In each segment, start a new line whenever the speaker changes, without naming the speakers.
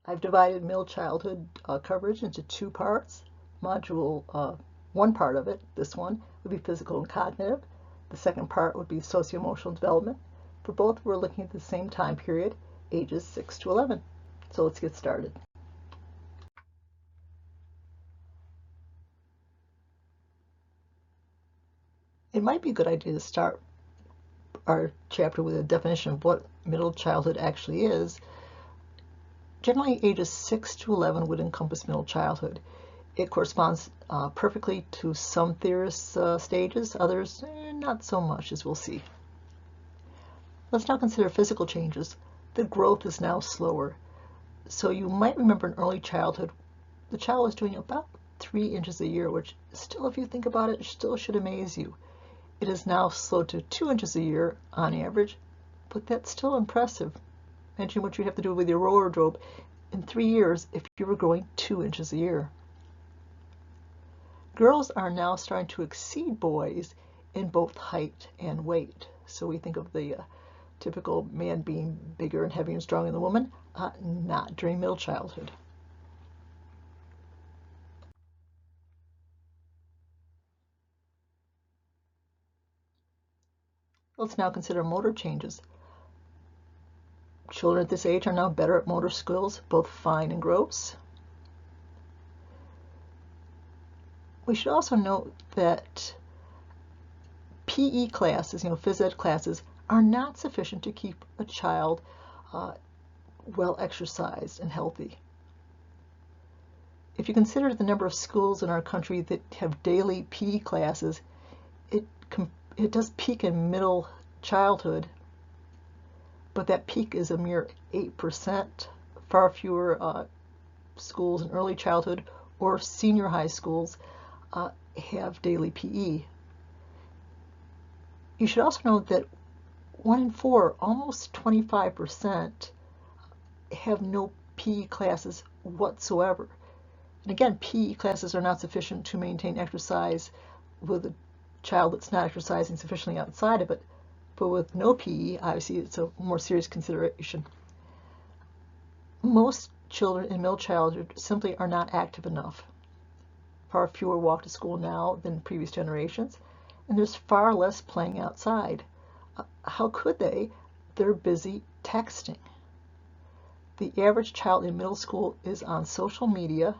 I've divided middle childhood coverage into two parts. One part of it, this one, would be physical and cognitive. The second part would be socio-emotional development. For both, we're looking at the same time period, ages 6 to 11. So let's get started. It might be a good idea to start our chapter with a definition of what middle childhood actually is. Generally, ages 6 to 11 would encompass middle childhood. It corresponds perfectly to some theorists' stages, others not so much, as we'll see. Let's now consider physical changes. The growth is now slower. So you might remember in early childhood, the child was doing about 3 inches a year, which still, if you think about it, still should amaze you. It is now slowed to 2 inches a year on average, but that's still impressive. Imagine what you'd have to do with your wardrobe in 3 years if you were growing 2 inches a year. Girls are now starting to exceed boys in both height and weight. So we think of the typical man being bigger and heavier and stronger than the woman, not during middle childhood. Let's now consider motor changes. Children at this age are now better at motor skills, both fine and gross. We should also note that PE classes, phys ed classes, are not sufficient to keep a child well exercised and healthy. If you consider the number of schools in our country that have daily PE classes, it does peak in middle childhood, but that peak is a mere 8%. Far fewer schools in early childhood or senior high schools have daily PE. You should also note that 1 in 4, almost 25%, have no PE classes whatsoever. And again, PE classes are not sufficient to maintain exercise with a child that's not exercising sufficiently outside of it. But with no PE, obviously it's a more serious consideration. Most children in middle childhood simply are not active enough. Far fewer walk to school now than previous generations, and there's far less playing outside. How could they? They're busy texting. The average child in middle school is on social media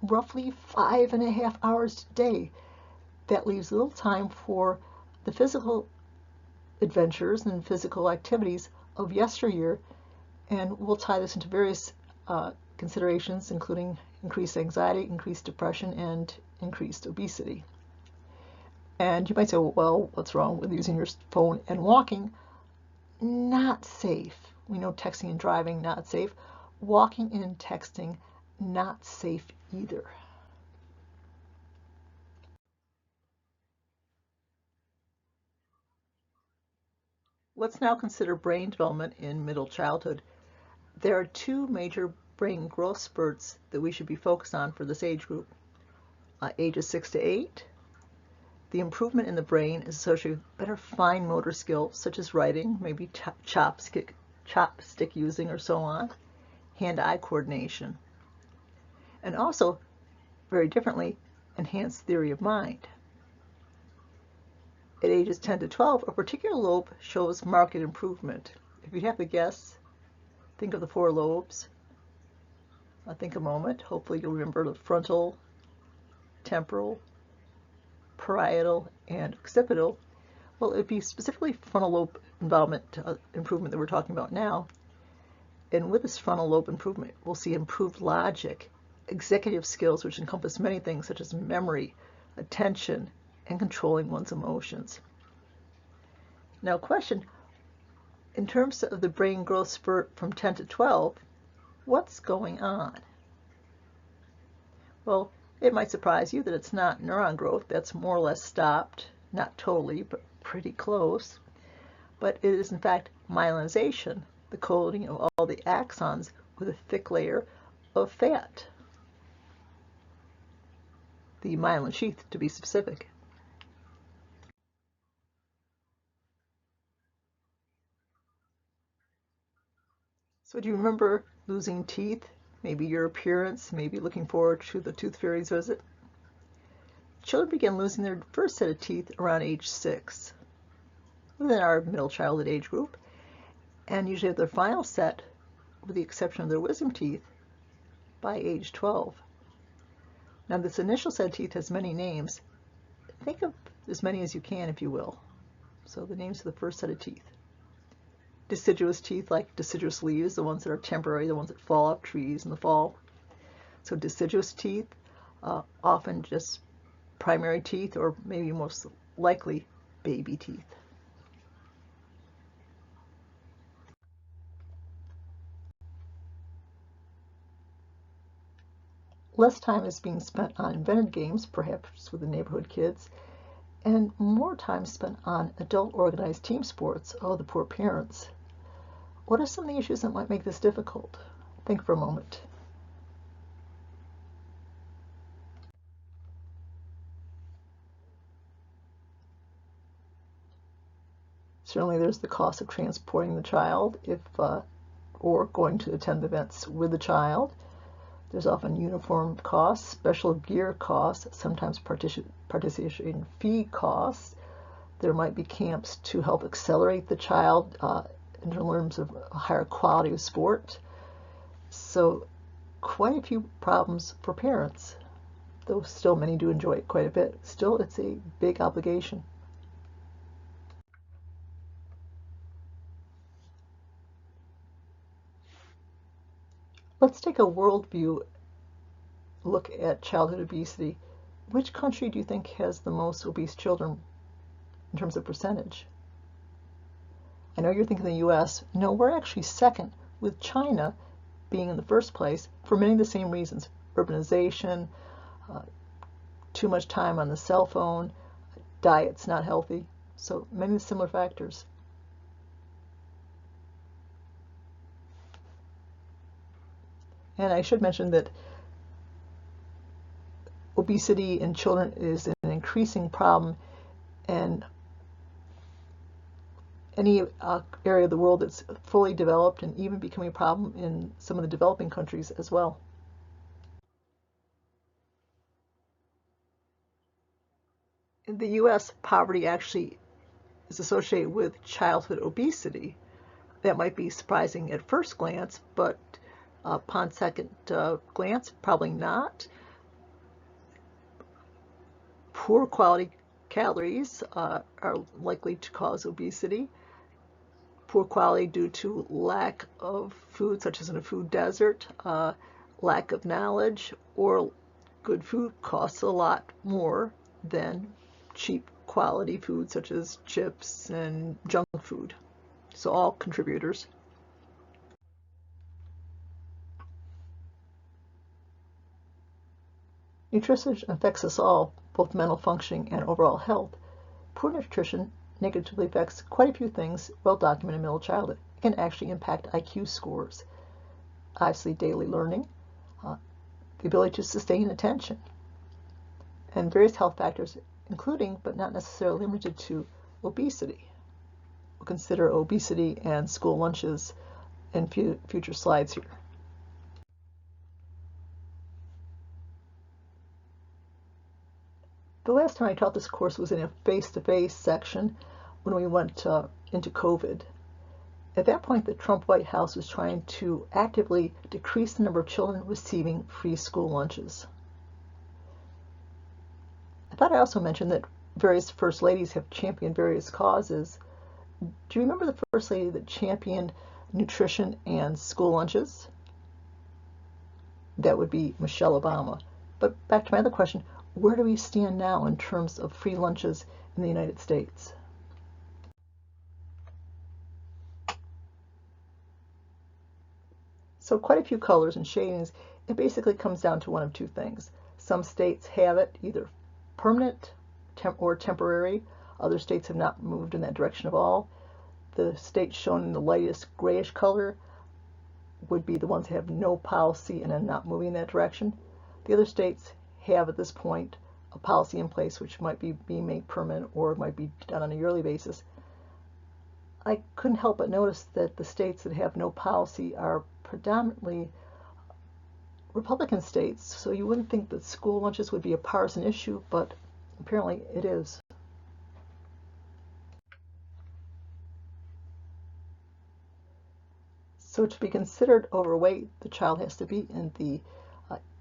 roughly 5.5 hours a day. That leaves little time for the physical adventures and physical activities of yesteryear, and we'll tie this into various considerations, including increased anxiety, increased depression, and increased obesity. And you might say, well, what's wrong with using your phone and walking? Not safe. We know texting and driving, not safe. Walking and texting, not safe either. Let's now consider brain development in middle childhood. There are two major brain growth spurts that we should be focused on for this age group. Ages 6 to 8, the improvement in the brain is associated with better fine motor skills such as writing, maybe chopstick using or so on, hand-eye coordination, and also, very differently, enhanced theory of mind. At ages 10 to 12, a particular lobe shows marked improvement. If you'd have to guess, think of the 4 lobes. Think a moment. Hopefully you'll remember the frontal, temporal, parietal, and occipital. Well, it'd be specifically frontal lobe improvement that we're talking about now. And with this frontal lobe improvement, we'll see improved logic, executive skills, which encompass many things such as memory, attention, and controlling one's emotions. Now, question, in terms of the brain growth spurt from 10 to 12, what's going on? Well, it might surprise you that it's not neuron growth. That's more or less stopped, not totally, but pretty close. But it is, in fact, myelinization, the coating of all the axons with a thick layer of fat. The myelin sheath, to be specific. So do you remember losing teeth, maybe your appearance, maybe looking forward to the tooth fairy's visit. Children begin losing their first set of teeth around age 6, within our middle childhood age group, and usually have their final set, with the exception of their wisdom teeth, by age 12. Now this initial set of teeth has many names. Think of as many as you can, if you will. So the names of the first set of teeth. Deciduous teeth, like deciduous leaves, the ones that are temporary, the ones that fall off trees in the fall. So deciduous teeth, often just primary teeth, or maybe most likely baby teeth. Less time is being spent on invented games, perhaps with the neighborhood kids, and more time spent on adult organized team sports. Oh, the poor parents. What are some of the issues that might make this difficult? Think for a moment. Certainly there's the cost of transporting the child or going to attend events with the child. There's often uniform costs, special gear costs, sometimes participation fee costs. There might be camps to help accelerate the child in terms of a higher quality of sport. So quite a few problems for parents, though still many do enjoy it quite a bit. Still, it's a big obligation. Let's take a worldview look at childhood obesity. Which country do you think has the most obese children in terms of percentage? I know you're thinking the US. No, we're actually second, with China being in the first place for many of the same reasons. Urbanization, too much time on the cell phone, diet's not healthy. So many similar factors. And I should mention that obesity in children is an increasing problem, and any area of the world that's fully developed, and even becoming a problem in some of the developing countries as well. In the US, poverty actually is associated with childhood obesity. That might be surprising at first glance, but upon second glance, probably not. Poor quality calories are likely to cause obesity. Poor quality due to lack of food, such as in a food desert, lack of knowledge, or good food costs a lot more than cheap quality food such as chips and junk food. So all contributors. Nutrition affects us all, both mental functioning and overall health. Poor nutrition negatively affects quite a few things well documented in middle childhood. It can actually impact IQ scores, obviously daily learning, the ability to sustain attention, and various health factors, including but not necessarily limited to obesity. We'll consider obesity and school lunches in future slides here. The last time I taught this course was in a face-to-face section when we went into COVID. At that point, the Trump White House was trying to actively decrease the number of children receiving free school lunches. I thought I also mentioned that various first ladies have championed various causes. Do you remember the first lady that championed nutrition and school lunches? That would be Michelle Obama. But back to my other question, where do we stand now in terms of free lunches in the United States? So quite a few colors and shadings. It basically comes down to one of two things. Some states have it either permanent or temporary. Other states have not moved in that direction at all. The states shown in the lightest grayish color would be the ones that have no policy and are not moving in that direction. The other states have at this point a policy in place which might be being made permanent or might be done on a yearly basis. I couldn't help but notice that the states that have no policy are predominantly Republican states, so you wouldn't think that school lunches would be a partisan issue, but apparently it is. So to be considered overweight, the child has to be in the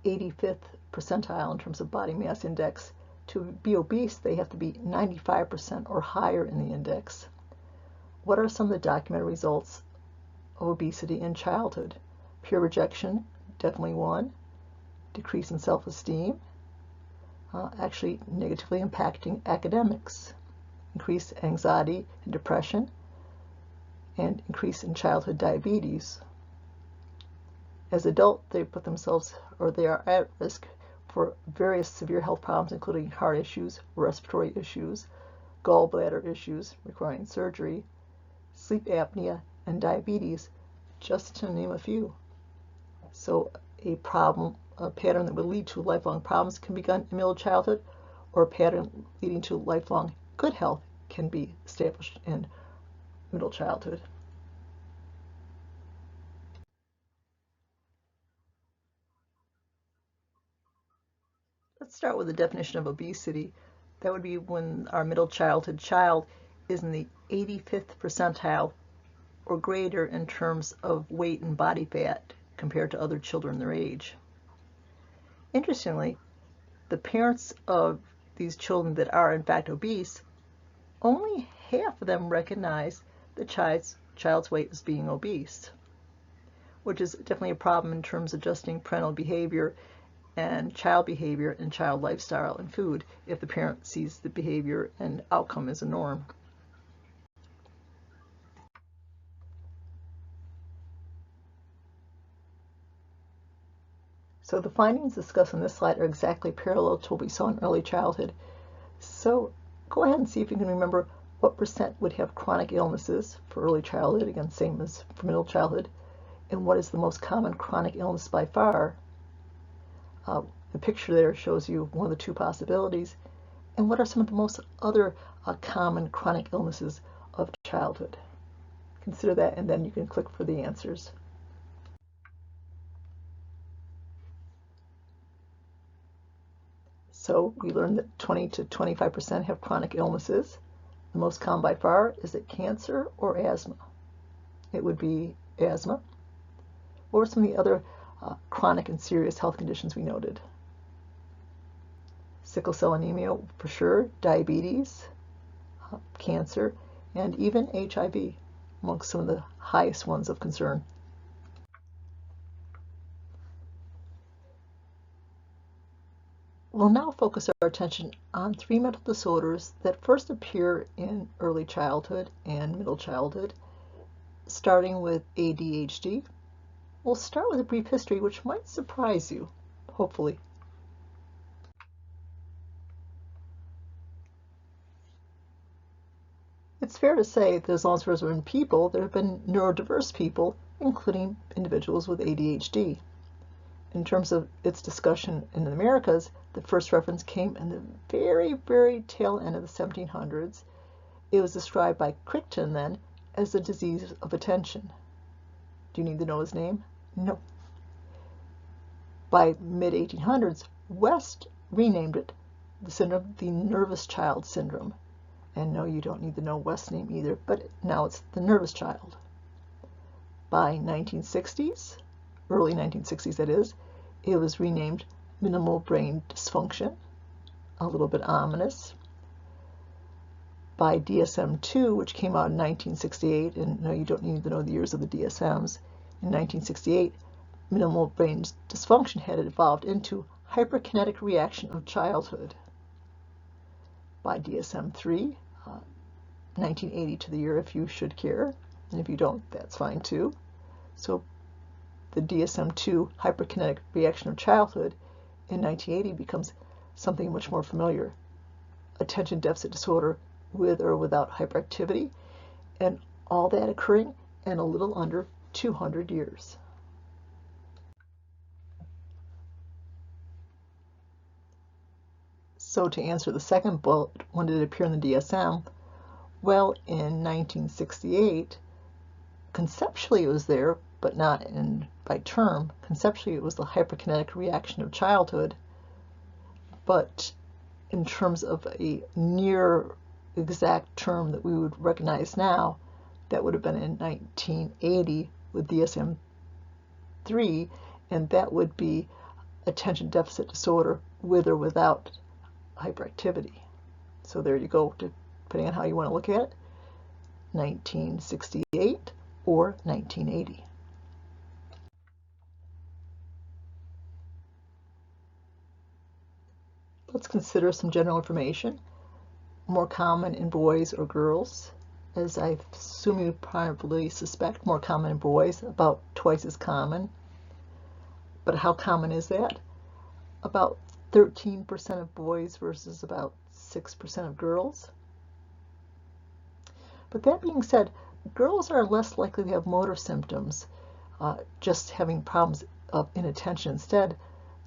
85th percentile in terms of body mass index. To be obese, they have to be 95% or higher in the index. What are some of the documented results of obesity in childhood? Peer rejection, definitely one. Decrease in self-esteem, actually negatively impacting academics. Increased anxiety and depression, and increase in childhood diabetes. As adults, they put themselves, or they are at risk for various severe health problems, including heart issues, respiratory issues, gallbladder issues requiring surgery, sleep apnea, and diabetes, just to name a few. So a pattern that would lead to lifelong problems can begin in middle childhood, or a pattern leading to lifelong good health can be established in middle childhood. Let's start with the definition of obesity. That would be when our middle childhood child is in the 85th percentile or greater in terms of weight and body fat compared to other children their age. Interestingly, the parents of these children that are in fact obese, only half of them recognize the child's weight as being obese, which is definitely a problem in terms of adjusting parental behavior and child lifestyle and food if the parent sees the behavior and outcome as a norm. So the findings discussed on this slide are exactly parallel to what we saw in early childhood. So go ahead and see if you can remember what percent would have chronic illnesses for early childhood, again, same as for middle childhood, and what is the most common chronic illness by far. The picture there shows you one of the two possibilities. And what are some of the most other common chronic illnesses of childhood? Consider that, and then you can click for the answers. So we learned that 20 to 25% have chronic illnesses. The most common by far, is it cancer or asthma? It would be asthma. What were some of the other chronic and serious health conditions we noted? Sickle cell anemia for sure, diabetes, cancer, and even HIV amongst some of the highest ones of concern. We'll now focus our attention on 3 mental disorders that first appear in early childhood and middle childhood, starting with ADHD. We'll start with a brief history which might surprise you, hopefully. It's fair to say that as long as there have been people, there have been neurodiverse people, including individuals with ADHD. In terms of its discussion in the Americas, the first reference came in the very, very tail end of the 1700s. It was described by Crichton then as the disease of attention. Do you need to know his name? No. By mid-1800s, West renamed it the syndrome, the nervous child syndrome. And no, you don't need to know West's name either, but now it's the nervous child. By 1960s, early 1960s that is, it was renamed minimal brain dysfunction, a little bit ominous. By DSM-2, which came out in 1968, and no, you don't need to know the years of the DSMs, in 1968, minimal brain dysfunction had evolved into hyperkinetic reaction of childhood. By DSM-3, 1980 to the year if you should care, and if you don't, that's fine too. So the DSM-2 hyperkinetic reaction of childhood in 1980 becomes something much more familiar. Attention deficit disorder with or without hyperactivity, and all that occurring in a little under 200 years. So to answer the second bullet, when did it appear in the DSM? Well, in 1968, conceptually it was there, but not by term. Conceptually, it was the hyperkinetic reaction of childhood, but in terms of a near exact term that we would recognize now, that would have been in 1980 with DSM-3, and that would be attention deficit disorder with or without hyperactivity. So there you go, depending on how you want to look at it, 1968 or 1980. Let's consider some general information. More common in boys or girls? As I assume you probably suspect, more common in boys, about twice as common. But how common is that? About 13% of boys versus about 6% of girls. But that being said, girls are less likely to have motor symptoms, just having problems of inattention instead,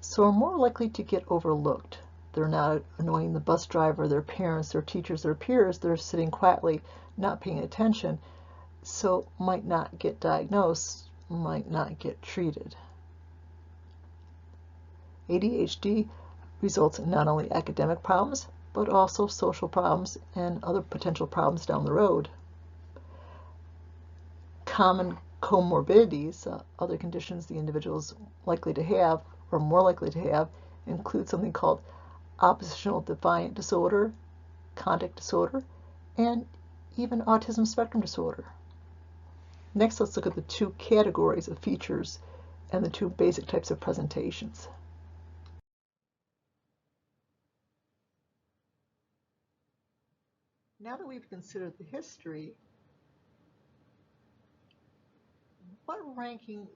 so are more likely to get overlooked. They're not annoying the bus driver, their parents, their teachers, their peers. They're sitting quietly, not paying attention, so might not get diagnosed, might not get treated. ADHD results in not only academic problems, but also social problems and other potential problems down the road. Common comorbidities, other conditions the individual is likely to have or more likely to have, include something called oppositional defiant disorder, conduct disorder, and even autism spectrum disorder. Next, let's look at the two categories of features and the two basic types of presentations. Now that we've considered the history, what ranking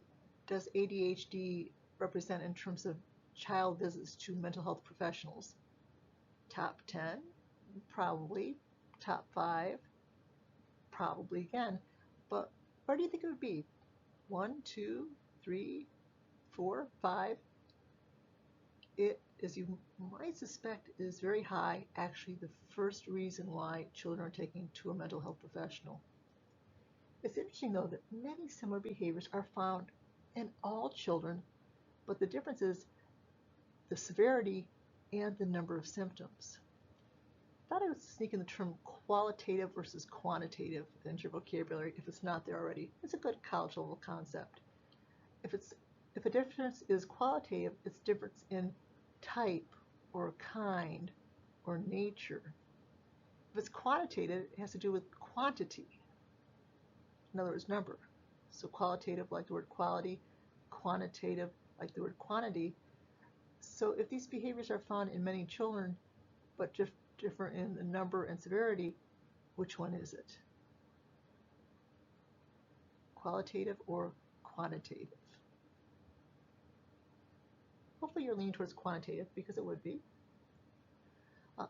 does ADHD represent in terms of child visits to mental health professionals? Top 10? Probably. Top 5? Probably again. But where do you think it would be? 1, 2, 3, 4, 5? It, as you might suspect, is very high, actually the first reason why children are taken to a mental health professional. It's interesting, though, that many similar behaviors are found in all children, but the difference is the severity and the number of symptoms. I thought I would sneak in the term qualitative versus quantitative into your vocabulary if it's not there already. It's a good college level concept. If a difference is qualitative, it's difference in type or kind or nature. If it's quantitative, it has to do with quantity. In other words, number. So qualitative, like the word quality, quantitative, like the word quantity. So if these behaviors are found in many children, but different in the number and severity, which one is it? Qualitative or quantitative? Hopefully you're leaning towards quantitative, because it would be.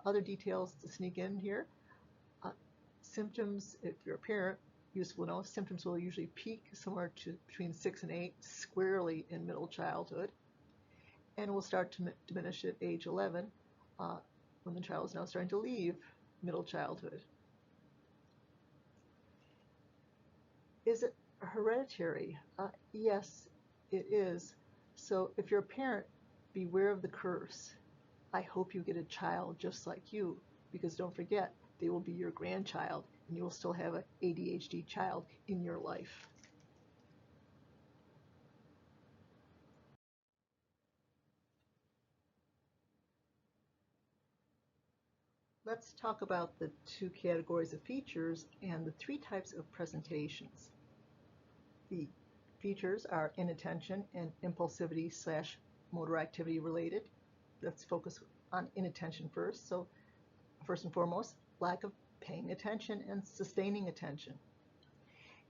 Other details to sneak in here. Symptoms, if you're a parent, useful to know, symptoms will usually peak somewhere between 6 and 8, squarely in middle childhood, and will start to diminish at age 11, when the child is now starting to leave middle childhood. Is it hereditary? Yes, it is. So if you're a parent, beware of the curse. I hope you get a child just like you, because don't forget, they will be your grandchild, and you will still have an ADHD child in your life. Let's talk about the two categories of features and the three types of presentations. The features are inattention and impulsivity / motor activity related. Let's focus on inattention first. So first and foremost, lack of paying attention and sustaining attention.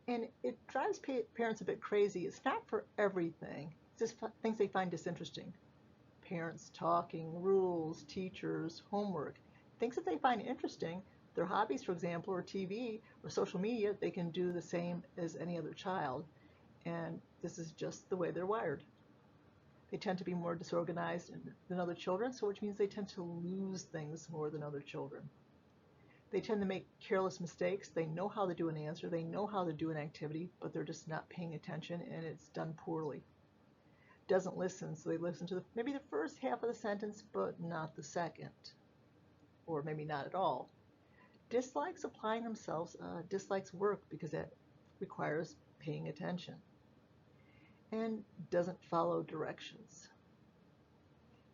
And it drives parents a bit crazy. It's not for everything. It's just things they find disinteresting. Parents talking, rules, teachers, homework, things that they find interesting. Their hobbies, for example, or TV or social media, they can do the same as any other child. And this is just the way they're wired. They tend to be more disorganized than other children, so which means they tend to lose things more than other children. They tend to make careless mistakes. They know how to do an answer, they know how to do an activity, but they're just not paying attention and it's done poorly. Doesn't listen, so they listen to maybe the first half of the sentence, but not the second, or maybe not at all. Dislikes applying themselves, dislikes work because it requires paying attention, and doesn't follow directions.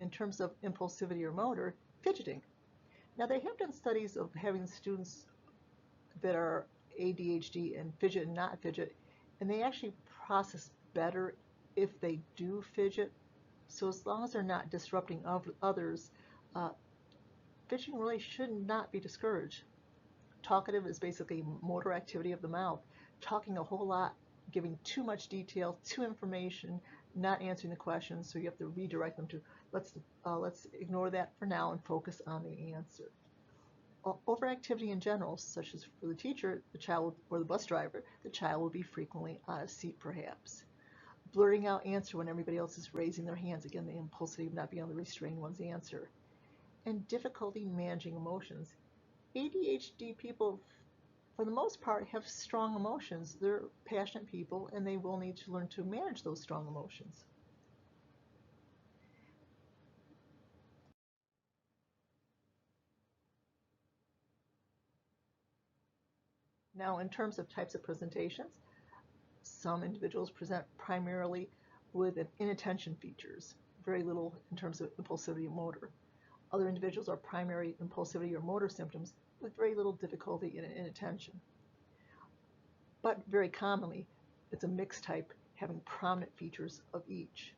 In terms of impulsivity or motor, fidgeting. Now they have done studies of having students that are ADHD and fidget and not fidget, and they actually process better if they do fidget. So as long as they're not disrupting others, fidgeting really should not be discouraged. Talkative is basically motor activity of the mouth, talking a whole lot, giving too much detail, too information, not answering the questions, so you have to redirect them to let's ignore that for now and focus on the answer. Overactivity in general, such as for the teacher, the child, or the bus driver, the child will be frequently out of seat perhaps. Blurting out answer when everybody else is raising their hands, again, the impulsivity of not being able to restrain one's answer. And difficulty managing emotions. ADHD people, for the most part, have strong emotions. They're passionate people and they will need to learn to manage those strong emotions. Now, in terms of types of presentations, some individuals present primarily with inattention features, very little in terms of impulsivity and motor. Other individuals are primary impulsivity or motor symptoms with very little difficulty in inattention. But very commonly, it's a mixed type having prominent features of each.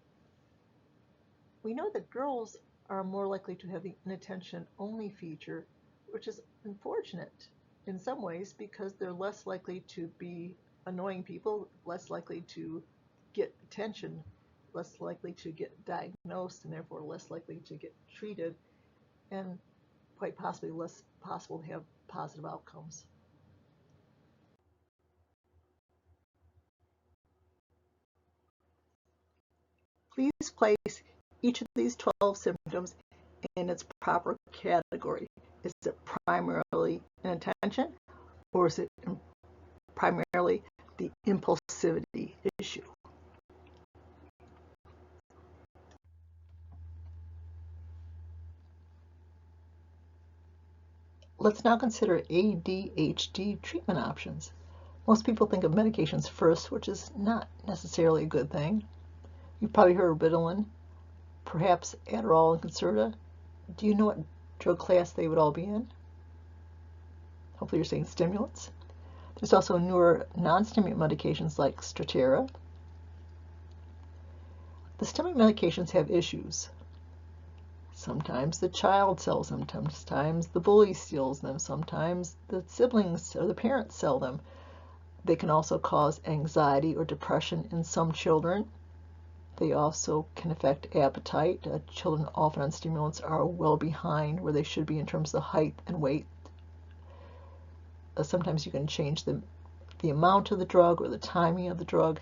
We know that girls are more likely to have the inattention only feature, which is unfortunate in some ways because they're less likely to be annoying people, less likely to get attention, less likely to get diagnosed, and therefore less likely to get treated, and quite possibly less possible to have positive outcomes. Please place each of these 12 symptoms in its proper category. Is it primarily inattention, or is it primarily the impulsivity issue? Let's now consider ADHD treatment options. Most people think of medications first, which is not necessarily a good thing. You've probably heard of Ritalin, perhaps Adderall and Concerta. Do you know what drug class they would all be in? Hopefully you're saying stimulants. There's also newer non-stimulant medications like Strattera. The stimulant medications have issues. Sometimes the child sells them, sometimes the bully steals them, sometimes the siblings or the parents sell them. They can also cause anxiety or depression in some children. They also can affect appetite. Children often on stimulants are well behind where they should be in terms of height and weight. Sometimes you can change the amount of the drug or the timing of the drug.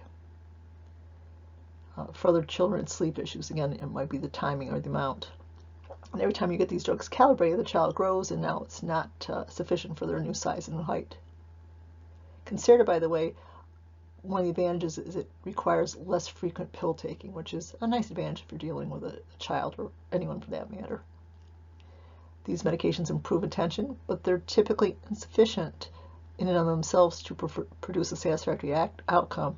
For other children, it's sleep issues. Again, it might be the timing or the amount. And every time you get these drugs calibrated, the child grows, and now it's not sufficient for their new size and height. Concerta, by the way, one of the advantages is it requires less frequent pill taking, which is a nice advantage if you're dealing with a child or anyone for that matter. These medications improve attention, but they're typically insufficient in and of themselves to produce a satisfactory outcome.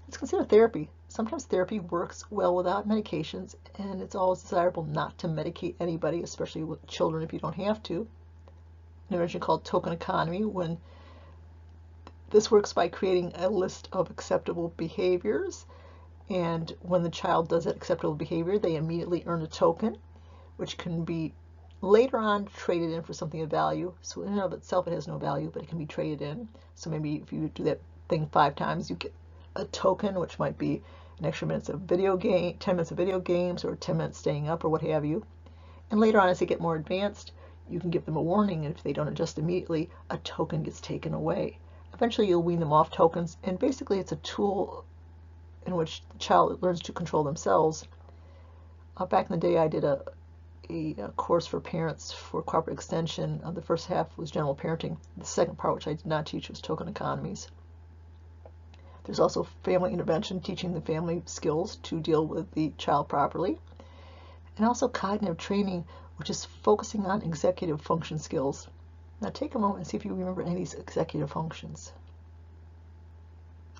Let's consider therapy. Sometimes therapy works well without medications, and it's always desirable not to medicate anybody, especially with children if you don't have to. An intervention called token economy, when this works by creating a list of acceptable behaviors, and when the child does that acceptable behavior, they immediately earn a token, which can be later on traded in for something of value. So in and of itself, it has no value, but it can be traded in. So maybe if you do that thing 5 times, you get a token, which might be an extra 10 minutes of video games, or 10 minutes staying up, or what have you. And later on, as they get more advanced, you can give them a warning, and if they don't adjust immediately, a token gets taken away. Eventually, you'll wean them off tokens, and basically it's a tool in which the child learns to control themselves. Back in the day, I did a a course for parents for cooperative extension. The first half was general parenting. The second part, which I did not teach, was token economies. There's also family intervention, teaching the family skills to deal with the child properly. And also cognitive training, which is focusing on executive function skills. Now take a moment and see if you remember any of these executive functions.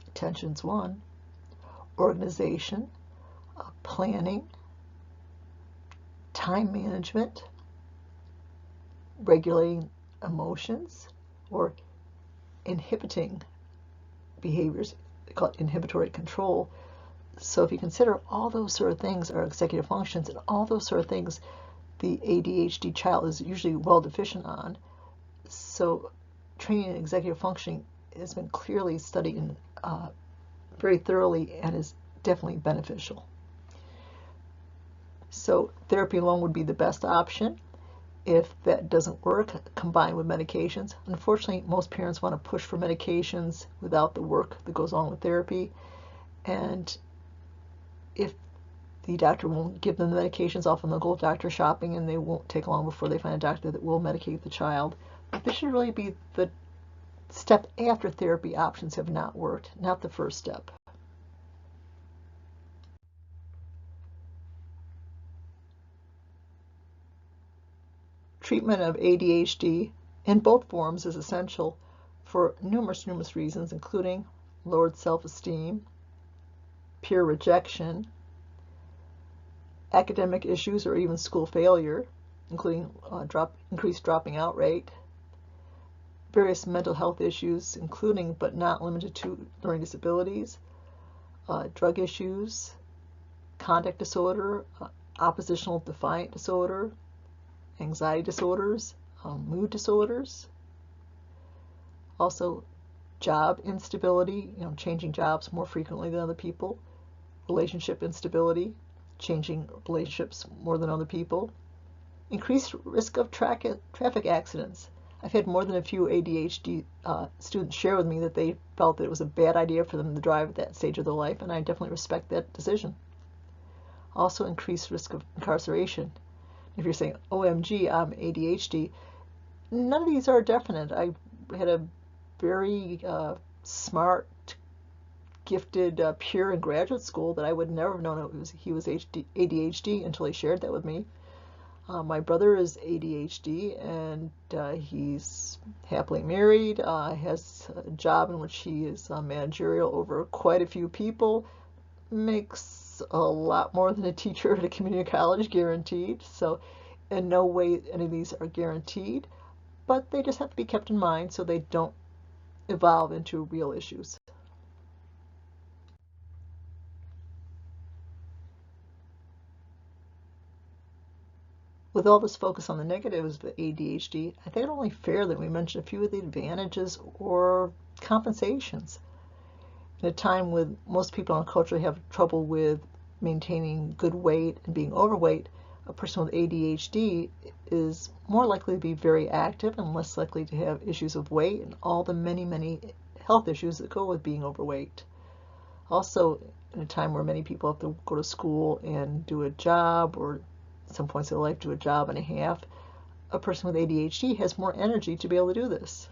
Attention's one. Organization, planning, time management, regulating emotions, or inhibiting behaviors. They call it inhibitory control. So if you consider all those sort of things are executive functions, and all those sort of things the ADHD child is usually well deficient on. So training in executive functioning has been clearly studied in, very thoroughly and is definitely beneficial. So therapy alone would be the best option. If that doesn't work, combine with medications. Unfortunately, most parents want to push for medications without the work that goes on with therapy. And if the doctor won't give them the medications, often they'll go doctor shopping and they won't take long before they find a doctor that will medicate the child. But this should really be the step after therapy options have not worked, not the first step. Treatment of ADHD in both forms is essential for numerous reasons, including lowered self-esteem, peer rejection, academic issues or even school failure, including increased dropping out rate, various mental health issues, including but not limited to learning disabilities, drug issues, conduct disorder, oppositional defiant disorder, anxiety disorders, mood disorders, also job instability, changing jobs more frequently than other people, relationship instability, changing relationships more than other people, increased risk of traffic accidents. I've had more than a few ADHD students share with me that they felt that it was a bad idea for them to drive at that stage of their life, and I definitely respect that decision. Also increased risk of incarceration. If you're saying, OMG, I'm ADHD, none of these are definite. I had a very smart, gifted peer in graduate school that I would never have known he was ADHD until he shared that with me. My brother is ADHD, and he's happily married, has a job in which he is managerial over quite a few people, makes a lot more than a teacher at a community college, guaranteed. So in no way any of these are guaranteed, but they just have to be kept in mind so they don't evolve into real issues. With all this focus on the negatives of ADHD, I think it's only fair that we mention a few of the advantages or compensations. In a time when most people in our culture have trouble with maintaining good weight and being overweight, a person with ADHD is more likely to be very active and less likely to have issues of weight and all the many health issues that go with being overweight. Also, in a time where many people have to go to school and do a job, or at some points in their life do a job and a half, a person with ADHD has more energy to be able to do this.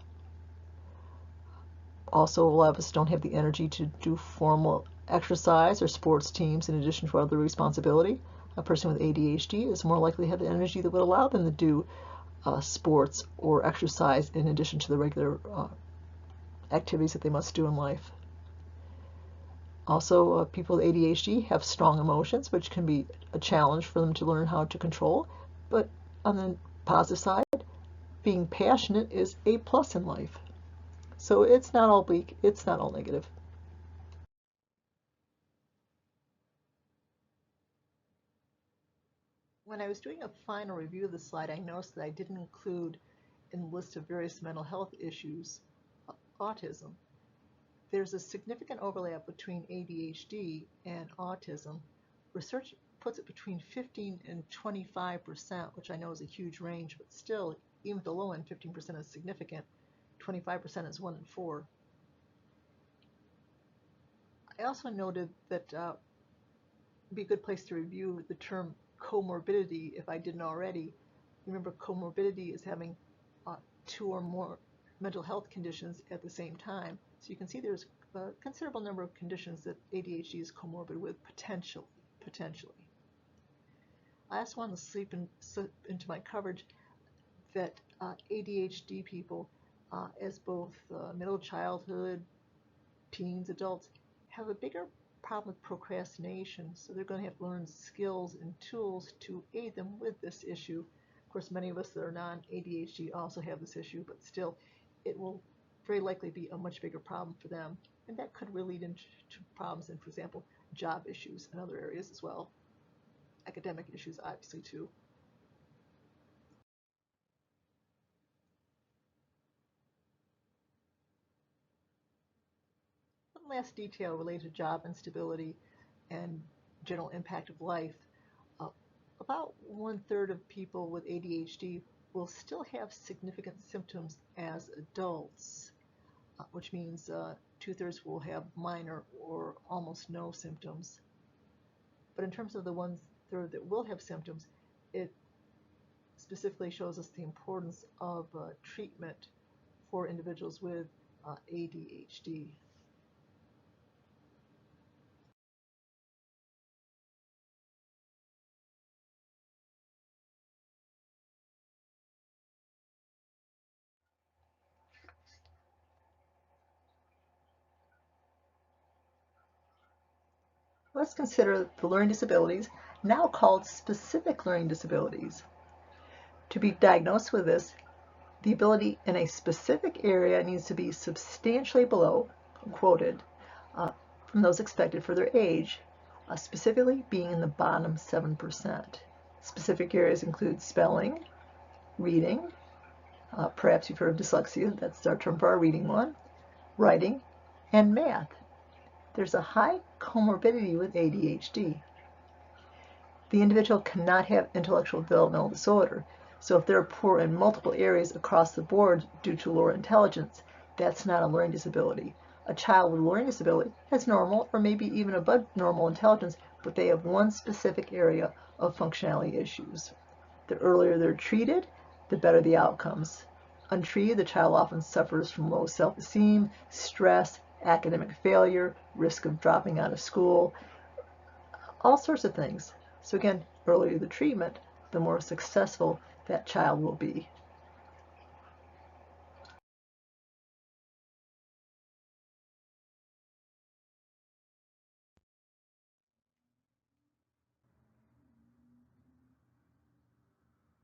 Also, a lot of us don't have the energy to do formal exercise or sports teams in addition to other responsibility. A person with ADHD is more likely to have the energy that would allow them to do sports or exercise in addition to the regular activities that they must do in life. Also, people with ADHD have strong emotions, which can be a challenge for them to learn how to control. But on the positive side, being passionate is a plus in life. So it's not all bleak, it's not all negative. When I was doing a final review of the slide, I noticed that I didn't include in the list of various mental health issues autism. There's a significant overlap between ADHD and autism. Research puts it between 15 and 25%, which I know is a huge range, but still, even at the low end, 15% is significant. 25% is 1 in 4. I also noted that it'd be a good place to review the term comorbidity, if I didn't already. Remember, comorbidity is having 2 or more mental health conditions at the same time. So you can see there's a considerable number of conditions that ADHD is comorbid with, potentially. I also want to slip into my coverage that ADHD people, as both middle childhood, teens, adults, have a bigger problem with procrastination, so they're going to have to learn skills and tools to aid them with this issue. Of course, many of us that are non-ADHD also have this issue, but still, it will very likely be a much bigger problem for them, and that could really lead into problems in, for example, job issues and other areas as well. Academic issues, obviously, too. One last detail related to job instability and general impact of life. Uh, about 1/3 of people with ADHD will still have significant symptoms as adults, which means 2/3 will have minor or almost no symptoms. But in terms of the 1/3 that will have symptoms, it specifically shows us the importance of treatment for individuals with ADHD. Let's consider the learning disabilities, now called specific learning disabilities. To be diagnosed with this, the ability in a specific area needs to be substantially below, quoted, from those expected for their age, specifically being in the bottom 7%. Specific areas include spelling, reading, perhaps you've heard of dyslexia, that's our term for our reading one, writing, and math. There's a high comorbidity with ADHD. The individual cannot have intellectual developmental disorder. So if they're poor in multiple areas across the board due to lower intelligence, that's not a learning disability. A child with a learning disability has normal or maybe even above normal intelligence, but they have one specific area of functionality issues. The earlier they're treated, the better the outcomes. Untreated, the child often suffers from low self-esteem, stress, academic failure, risk of dropping out of school, all sorts of things. So again, earlier the treatment, the more successful that child will be.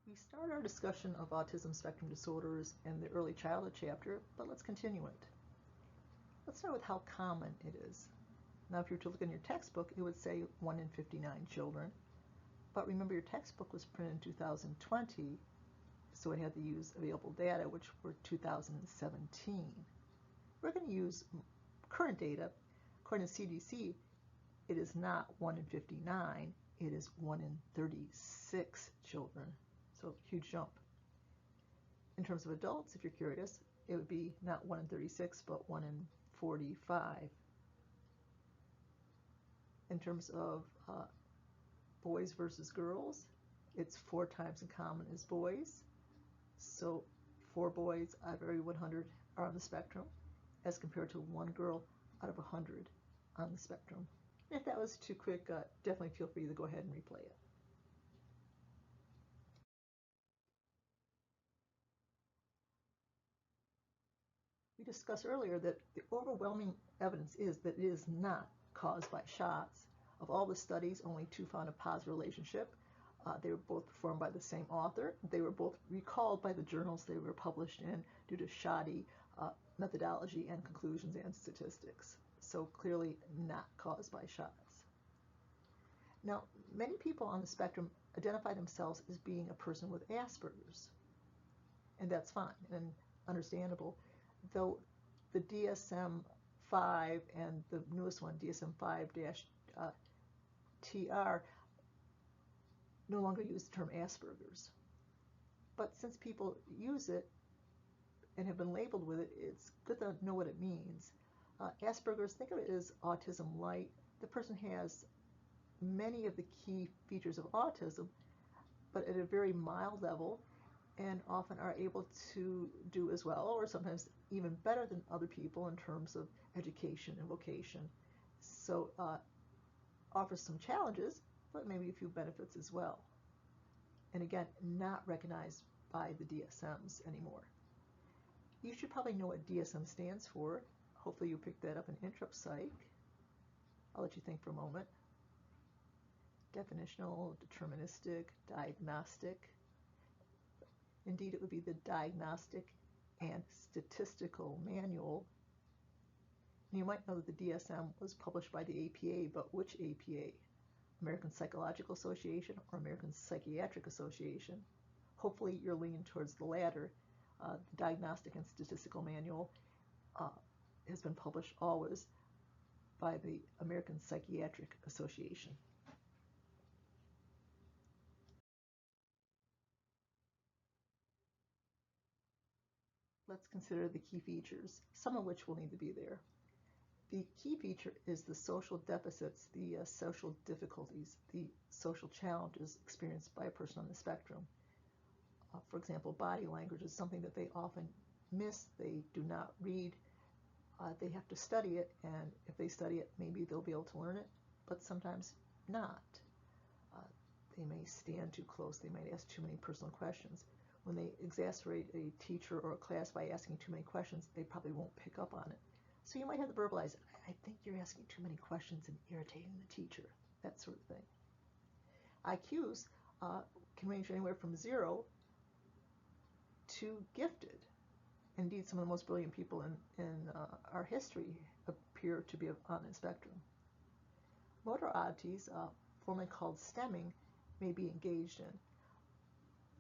We start our discussion of autism spectrum disorders in the early childhood chapter, but let's continue it. Let's start with how common it is. Now, if you were to look in your textbook, it would say 1 in 59 children. But remember, your textbook was printed in 2020, so it had to use available data, which were 2017. We're going to use current data. According to CDC, it is not 1 in 59, it is 1 in 36 children. So huge jump. In terms of adults, if you're curious, it would be not 1 in 36, but 1 in 45. In terms of boys versus girls, it's 4 times as common as boys. So 4 boys out of every 100 are on the spectrum, as compared to 1 girl out of 100 on the spectrum. If that was too quick, definitely feel free to go ahead and replay it. We discussed earlier that the overwhelming evidence is that it is not caused by shots. Of all the studies, only 2 found a positive relationship. They were both performed by the same author. They were both recalled by the journals they were published in due to shoddy methodology and conclusions and statistics. So clearly not caused by shots. Now, many people on the spectrum identify themselves as being a person with Asperger's, and that's fine and understandable, though the DSM-5 and the newest one, DSM-5-TR, no longer use the term Asperger's. But since people use it and have been labeled with it, it's good to know what it means. Asperger's, think of it as autism light. The person has many of the key features of autism, but at a very mild level, and often are able to do as well, or sometimes even better than other people in terms of education and vocation. So offers some challenges, but maybe a few benefits as well. And again, not recognized by the DSMs anymore. You should probably know what DSM stands for. Hopefully you picked that up in Introp Psych. I'll let you think for a moment. Definitional, deterministic, diagnostic. Indeed, it would be the Diagnostic and Statistical Manual. And you might know that the DSM was published by the APA, but which APA? American Psychological Association or American Psychiatric Association? Hopefully you're leaning towards the latter. The Diagnostic and Statistical Manual has been published always by the American Psychiatric Association. Let's consider the key features, some of which will need to be there. The key feature is the social deficits, the social difficulties, the social challenges experienced by a person on the spectrum. For example, body language is something that they often miss, they do not read, they have to study it, and if they study it, maybe they'll be able to learn it, but sometimes not. They may stand too close, they might ask too many personal questions. When they exasperate a teacher or a class by asking too many questions, they probably won't pick up on it. So you might have to verbalize, I think you're asking too many questions and irritating the teacher, that sort of thing. IQs can range anywhere from 0 to gifted. Indeed, some of the most brilliant people in our history appear to be on the spectrum. Motor oddities, formerly called stemming, may be engaged in.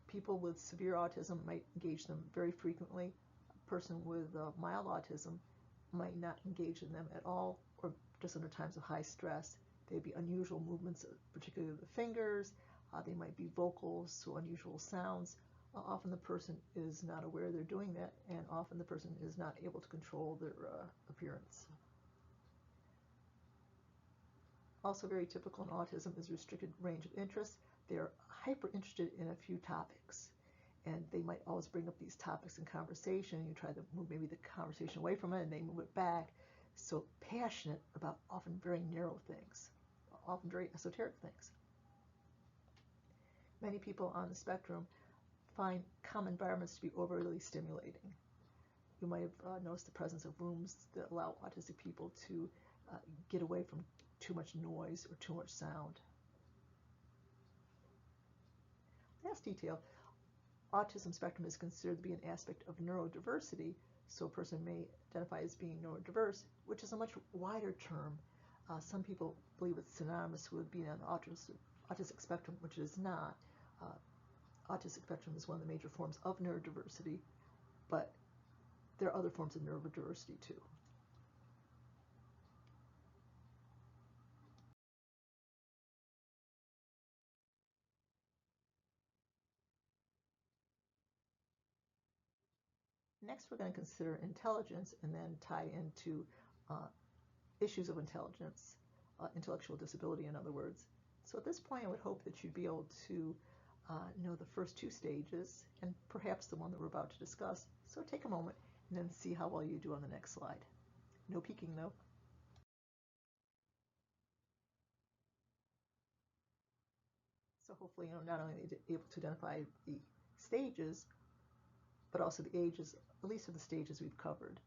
People with severe autism might engage them very frequently. A person with mild autism might not engage in them at all, or just under times of high stress. They'd be unusual movements, particularly of the fingers. They might be vocal, so unusual sounds. Often the person is not aware they're doing that, and often the person is not able to control their appearance. Also very typical in autism is restricted range of interest. They are hyper interested in a few topics, and they might always bring up these topics in conversation. You try to move maybe the conversation away from it, and they move it back. So passionate about often very narrow things, often very esoteric things. Many people on the spectrum find calm environments to be overly stimulating. You might have noticed the presence of rooms that allow autistic people to get away from too much noise or too much sound. Last detail, autism spectrum is considered to be an aspect of neurodiversity, so a person may identify as being neurodiverse, which is a much wider term. Some people believe it's synonymous with being on the autistic spectrum, which it is not. Autistic spectrum is one of the major forms of neurodiversity, but there are other forms of neurodiversity too. Next, we're going to consider intelligence and then tie into issues of intelligence, intellectual disability, in other words. So at this point, I would hope that you'd be able to know the first two stages and perhaps the one that we're about to discuss. So take a moment and then see how well you do on the next slide. No peeking though. So hopefully, not only are you able to identify the stages, but also the ages, at least of the stages we've covered.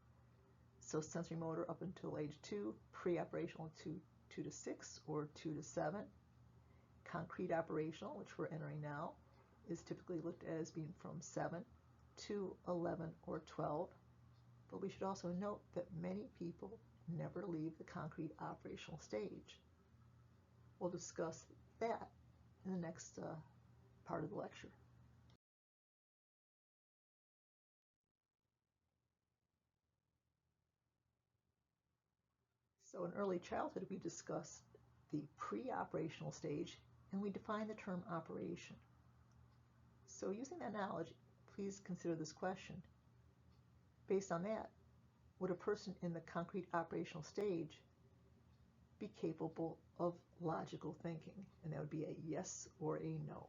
So sensory motor up until age 2, pre-operational 2 to 6 or 2 to 7. Concrete operational, which we're entering now, is typically looked at as being from 7 to 11 or 12. But we should also note that many people never leave the concrete operational stage. We'll discuss that in the next part of the lecture. So in early childhood, we discussed the pre-operational stage, and we define the term operation. So using that knowledge, please consider this question. Based on that, would a person in the concrete operational stage be capable of logical thinking? And that would be a yes or a no.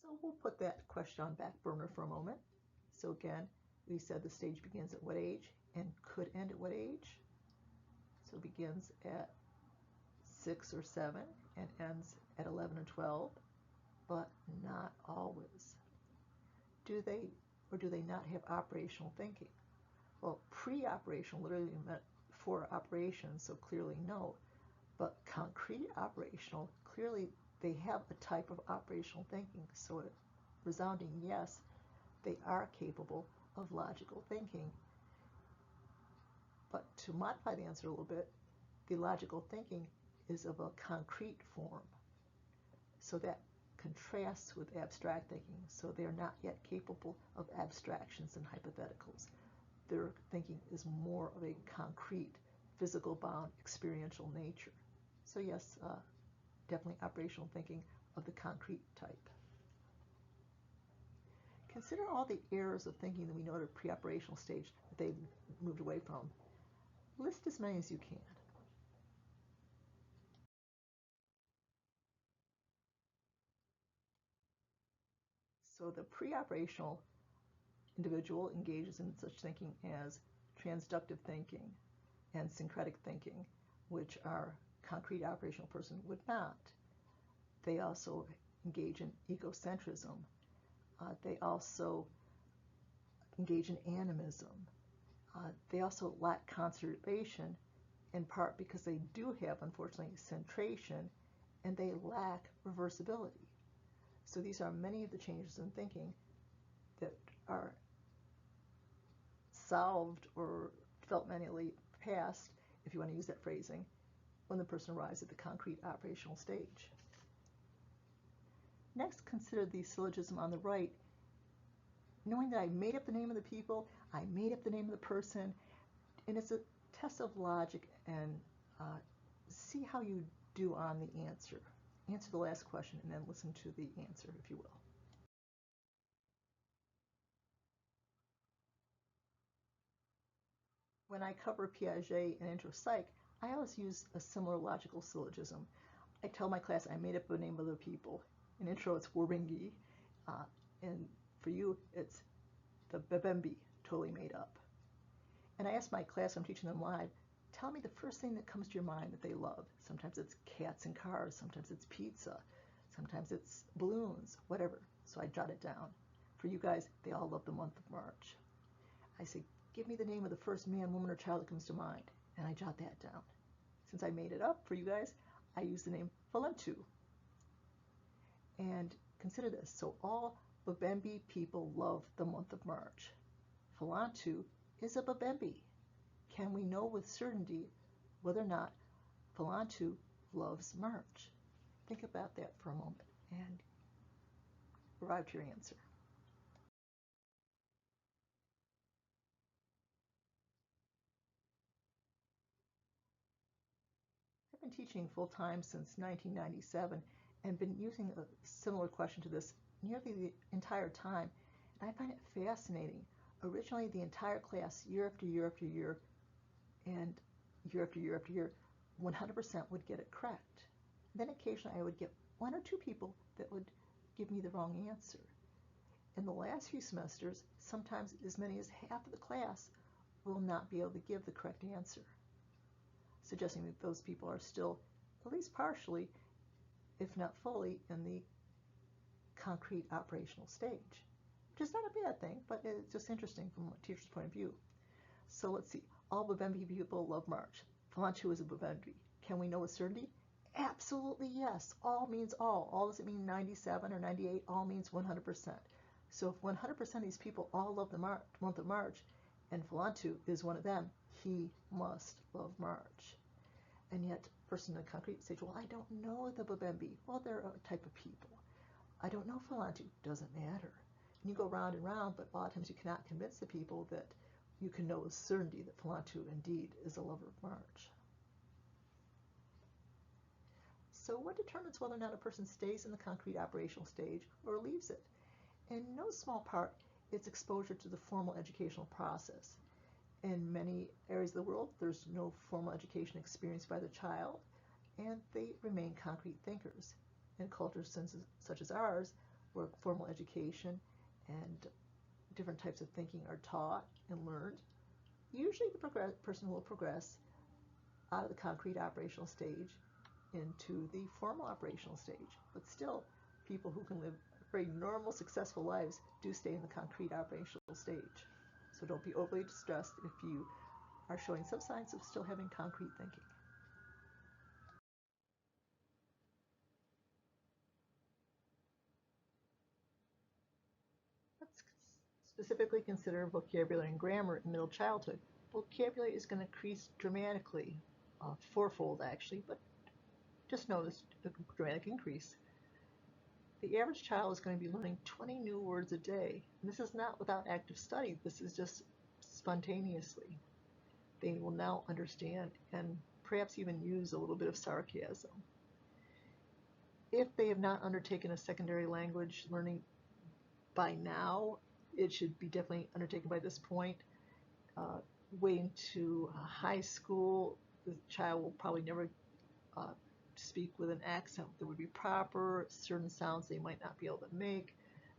So we'll put that question on back burner for a moment. So again, we said the stage begins at what age and could end at what age? So it begins at 6 or 7 and ends at 11 or 12, but not always. Do they or do they not have operational thinking? Well, pre-operational literally meant for operations, so clearly no. But concrete operational, clearly they have a type of operational thinking, so a resounding yes, they are capable of logical thinking. But to modify the answer a little bit, the logical thinking is of a concrete form. So that contrasts with abstract thinking. So they're not yet capable of abstractions and hypotheticals. Their thinking is more of a concrete, physical bound, experiential nature. So yes, definitely operational thinking of the concrete type. Consider all the errors of thinking that we know at a pre-operational stage that they've moved away from. List as many as you can. So the pre-operational individual engages in such thinking as transductive thinking and syncretic thinking, which our concrete operational person would not. They also engage in egocentrism. They also engage in animism. They also lack conservation, in part because they do have, unfortunately, centration, and they lack reversibility. So these are many of the changes in thinking that are solved or developmentally passed, if you want to use that phrasing, when the person arrives at the concrete operational stage. Next, consider the syllogism on the right. Knowing that I made up the name of the people, I made up the name of the person, and it's a test of logic, and see how you do on the answer. Answer the last question and then listen to the answer, if you will. When I cover Piaget and intro psych, I always use a similar logical syllogism. I tell my class I made up the name of the people. In intro, it's Warbingi, and for you, it's the Bebembe, totally made up. And I ask my class, I'm teaching them live, tell me the first thing that comes to your mind that they love. Sometimes it's cats and cars, sometimes it's pizza, sometimes it's balloons, whatever. So I jot it down. For you guys, they all love the month of March. I say, give me the name of the first man, woman, or child that comes to mind, and I jot that down. Since I made it up for you guys, I use the name PSY222. And consider this, so all Bebembe people love the month of March. PSY222 is a Bebembe. Can we know with certainty whether or not PSY222 loves March? Think about that for a moment and arrive to your answer. I've been teaching full-time since 1997 and been using a similar question to this nearly the entire time, and I find it fascinating. Originally, the entire class, year after year after year, and year after year after year, 100% would get it correct. Then occasionally I would get one or two people that would give me the wrong answer. In the last few semesters, sometimes as many as half of the class will not be able to give the correct answer, suggesting that those people are still, at least partially, if not fully, in the concrete operational stage, which is not a bad thing, but it's just interesting from a teacher's point of view. So let's see. All Bebembe people love March. PSY222 is a Bebembe. Can we know with certainty? Absolutely yes. All means all. All doesn't mean 97 or 98. All means 100%. So if 100% of these people all love the month of March, and PSY222 is one of them, he must love March. And yet, person in the concrete stage, well, I don't know the Bebembe. Well, they're a type of people. I don't know PSY222. Doesn't matter. And you go round and round, but a lot of times you cannot convince the people that you can know with certainty that PSY222 indeed is a lover of March. So what determines whether or not a person stays in the concrete operational stage or leaves it? In no small part, it's exposure to the formal educational process. In many areas of the world, there's no formal education experienced by the child, and they remain concrete thinkers. In cultures such as ours, where formal education and different types of thinking are taught and learned, usually the person will progress out of the concrete operational stage into the formal operational stage. But still, people who can live very normal, successful lives do stay in the concrete operational stage. So don't be overly distressed if you are showing some signs of still having concrete thinking. Let's specifically consider vocabulary and grammar in middle childhood. Vocabulary is going to increase dramatically, fourfold actually, but just notice a dramatic increase. The average child is going to be learning 20 new words a day. And this is not without active study, this is just spontaneously. They will now understand and perhaps even use a little bit of sarcasm. If they have not undertaken a secondary language learning by now, it should be definitely undertaken by this point. Way into high school, the child will probably never speak with an accent that would be proper. Certain sounds they might not be able to make.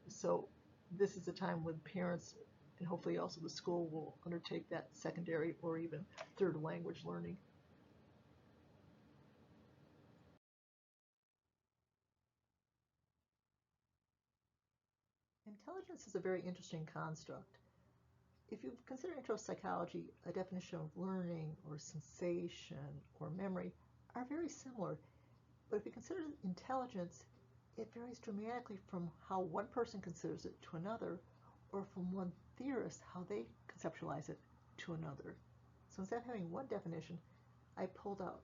So this is a time when parents and hopefully also the school will undertake that secondary or even third language learning. Intelligence is a very interesting construct. If you consider intro psychology, a definition of learning or sensation or memory are very similar. But if you consider intelligence, it varies dramatically from how one person considers it to another, or from one theorist how they conceptualize it to another. So instead of having one definition, I pulled out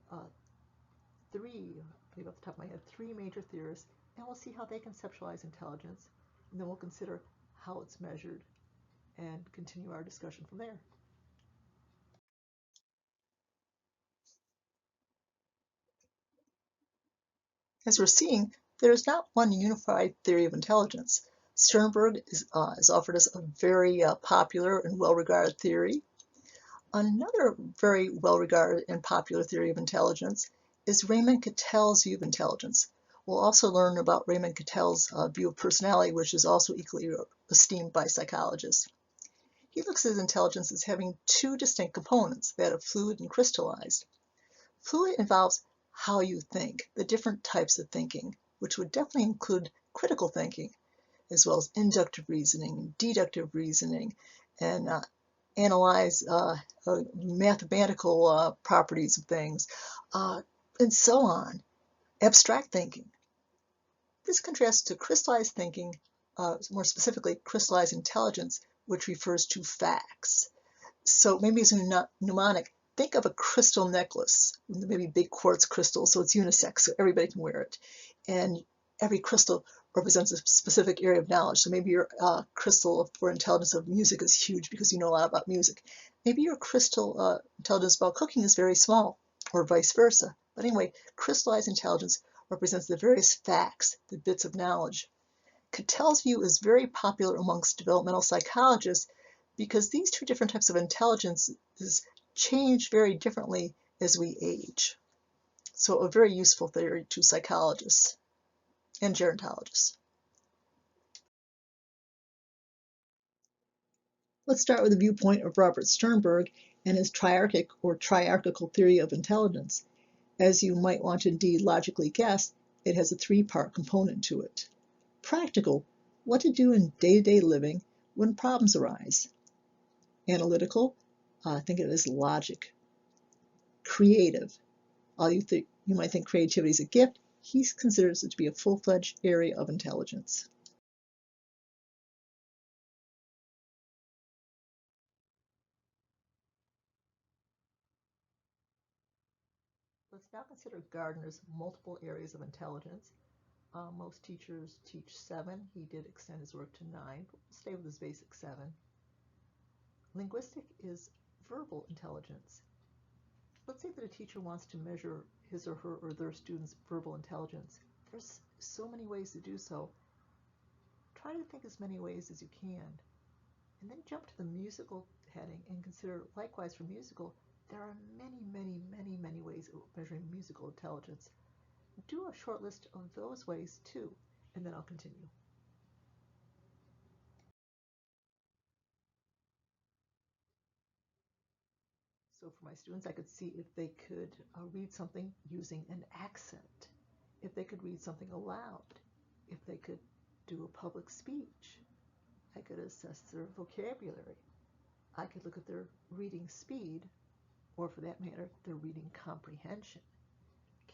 three, maybe off the top of my head, three major theorists, and we'll see how they conceptualize intelligence, and then we'll consider how it's measured and continue our discussion from there. As we're seeing, there is not one unified theory of intelligence. Sternberg is offered as a very popular and well-regarded theory. Another very well-regarded and popular theory of intelligence is Raymond Cattell's view of intelligence. We'll also learn about Raymond Cattell's view of personality, which is also equally esteemed by psychologists. He looks at intelligence as having two distinct components, that of fluid and crystallized. Fluid involves how you think, the different types of thinking, which would definitely include critical thinking, as well as inductive reasoning, deductive reasoning, and analyze mathematical properties of things, and so on. Abstract thinking. This contrasts to crystallized thinking, more specifically crystallized intelligence, which refers to facts. So maybe as a mnemonic, think of a crystal necklace, maybe big quartz crystal, so it's unisex, so everybody can wear it. And every crystal represents a specific area of knowledge. So maybe your crystal for intelligence of music is huge because you know a lot about music. Maybe your crystal intelligence about cooking is very small, or vice versa. But anyway, crystallized intelligence represents the various facts, the bits of knowledge. Cattell's view is very popular amongst developmental psychologists because these two different types of intelligence change very differently as we age. So a very useful theory to psychologists and gerontologists. Let's start with the viewpoint of Robert Sternberg and his triarchic or triarchical theory of intelligence. As you might want to indeed logically guess, it has a three-part component to it. Practical, what to do in day-to-day living when problems arise. Analytical, think of it as logic. Creative, you might think creativity is a gift. He considers it to be a full-fledged area of intelligence. Let's now consider Gardner's multiple areas of intelligence. Most teachers teach 7. He did extend his work to 9, but we'll stay with his basic 7. Linguistic is verbal intelligence. Let's say that a teacher wants to measure his or her or their students' verbal intelligence. There's so many ways to do so. try to think as many ways as you can. And then jump to the musical heading and consider, likewise for musical, there are many ways of measuring musical intelligence. Do a short list of those ways too, and then I'll continue. So for my students, I could see if they could read something using an accent, if they could read something aloud, if they could do a public speech. I could assess their vocabulary. I could look at their reading speed, or for that matter, their reading comprehension.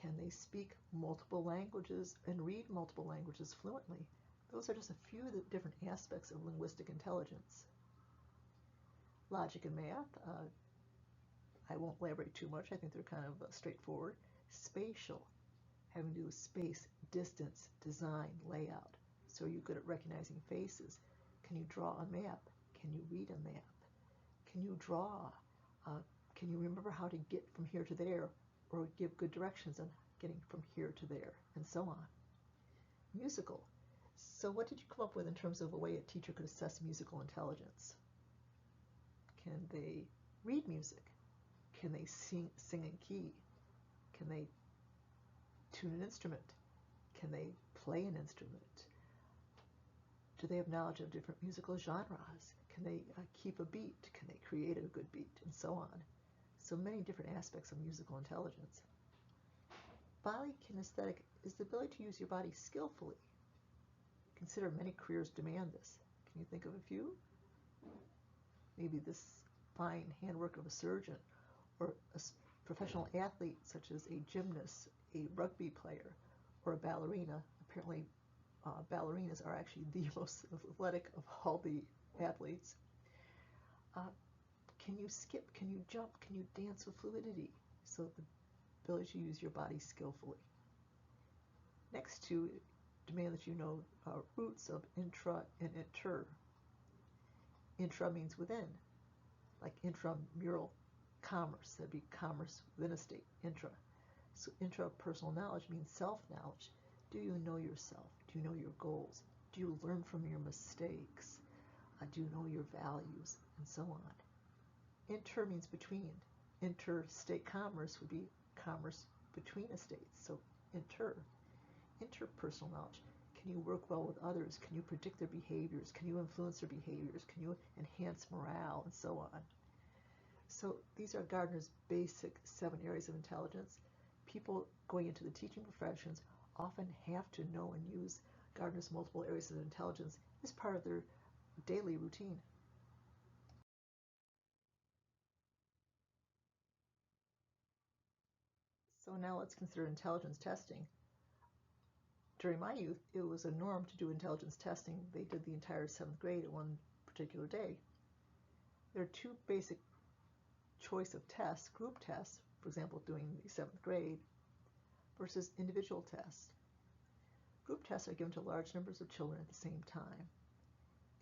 Can they speak multiple languages and read multiple languages fluently? Those are just a few of the different aspects of linguistic intelligence. Logic and math, I won't elaborate too much. I think they're kind of straightforward. Spatial, having to do with space, distance, design, layout. So are you good at recognizing faces? Can you draw a map? Can you read a map? Can you draw? Can you remember how to get from here to there, or give good directions on getting from here to there, and so on. Musical. So what did you come up with in terms of a way a teacher could assess musical intelligence? Can they read music? Can they sing in key? Can they tune an instrument? Can they play an instrument? Do they have knowledge of different musical genres? Can they keep a beat? Can they create a good beat? And so on. So many different aspects of musical intelligence. Body kinesthetic is the ability to use your body skillfully. Consider many careers demand this. Can you think of a few? Maybe this fine handwork of a surgeon, or a professional athlete such as a gymnast, a rugby player, or a ballerina. Apparently, ballerinas are actually the most athletic of all the athletes. Can you skip? Can you jump? Can you dance with fluidity? So the ability to use your body skillfully. Next to demand that you know roots of intra and inter. Intra means within, like intramural commerce. That'd be commerce within a state, intra. So intrapersonal knowledge means self-knowledge. Do you know yourself? Do you know your goals? Do you learn from your mistakes? Do you know your values? And so on. Inter means between. Interstate commerce would be commerce between estates. So interpersonal knowledge. Can you work well with others? Can you predict their behaviors? Can you influence their behaviors? Can you enhance morale? And so on. So these are Gardner's basic 7 areas of intelligence. People going into the teaching professions often have to know and use Gardner's multiple areas of intelligence as part of their daily routine. So now let's consider intelligence testing. During my youth, it was a norm to do intelligence testing. They did the entire 7th grade at one particular day. There are 2 basic choice of tests, group tests, for example, doing the 7th grade, versus individual tests. Group tests are given to large numbers of children at the same time.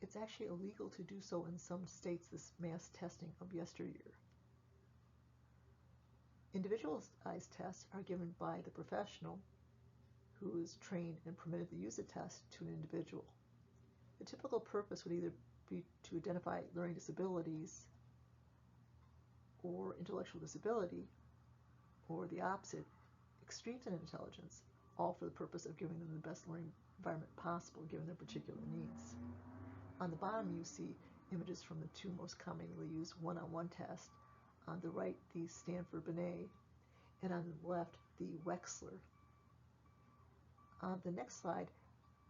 It's actually illegal to do so in some states, this mass testing of yesteryear. Individualized tests are given by the professional who is trained and permitted to use the test to an individual. The typical purpose would either be to identify learning disabilities or intellectual disability, or the opposite, extremes in intelligence, all for the purpose of giving them the best learning environment possible given their particular needs. On the bottom you see images from the 2 most commonly used one-on-one tests. On the right, the Stanford-Binet, and on the left, the Wechsler. On the next slide,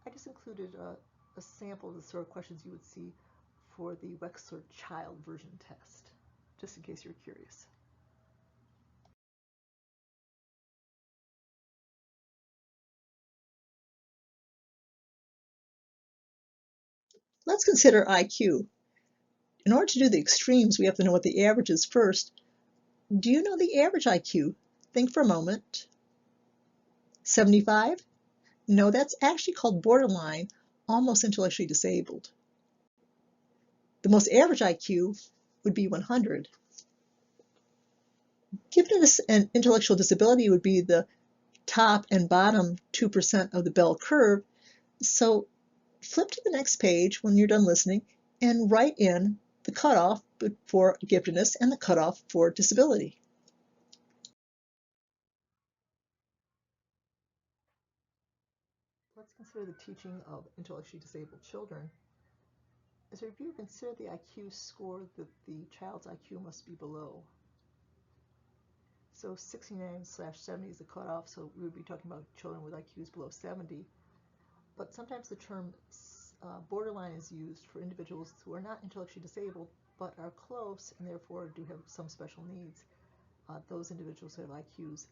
I just included a sample of the sort of questions you would see for the Wechsler child version test, just in case you're curious. Let's consider IQ. In order to do the extremes, we have to know what the average is first. Do you know the average IQ? Think for a moment. 75? No, that's actually called borderline, almost intellectually disabled. The most average IQ would be 100. Given an intellectual disability would be the top and bottom 2% of the bell curve, so Flip to the next page when you're done listening and write in the cutoff for giftedness and the cutoff for disability. Let's consider the teaching of intellectually disabled children. As a review, consider the IQ score that the child's IQ must be below. So 69/70 is the cutoff, so we would be talking about children with IQs below 70. But sometimes the term borderline is used for individuals who are not intellectually disabled but are close and therefore do have some special needs. Those individuals have IQs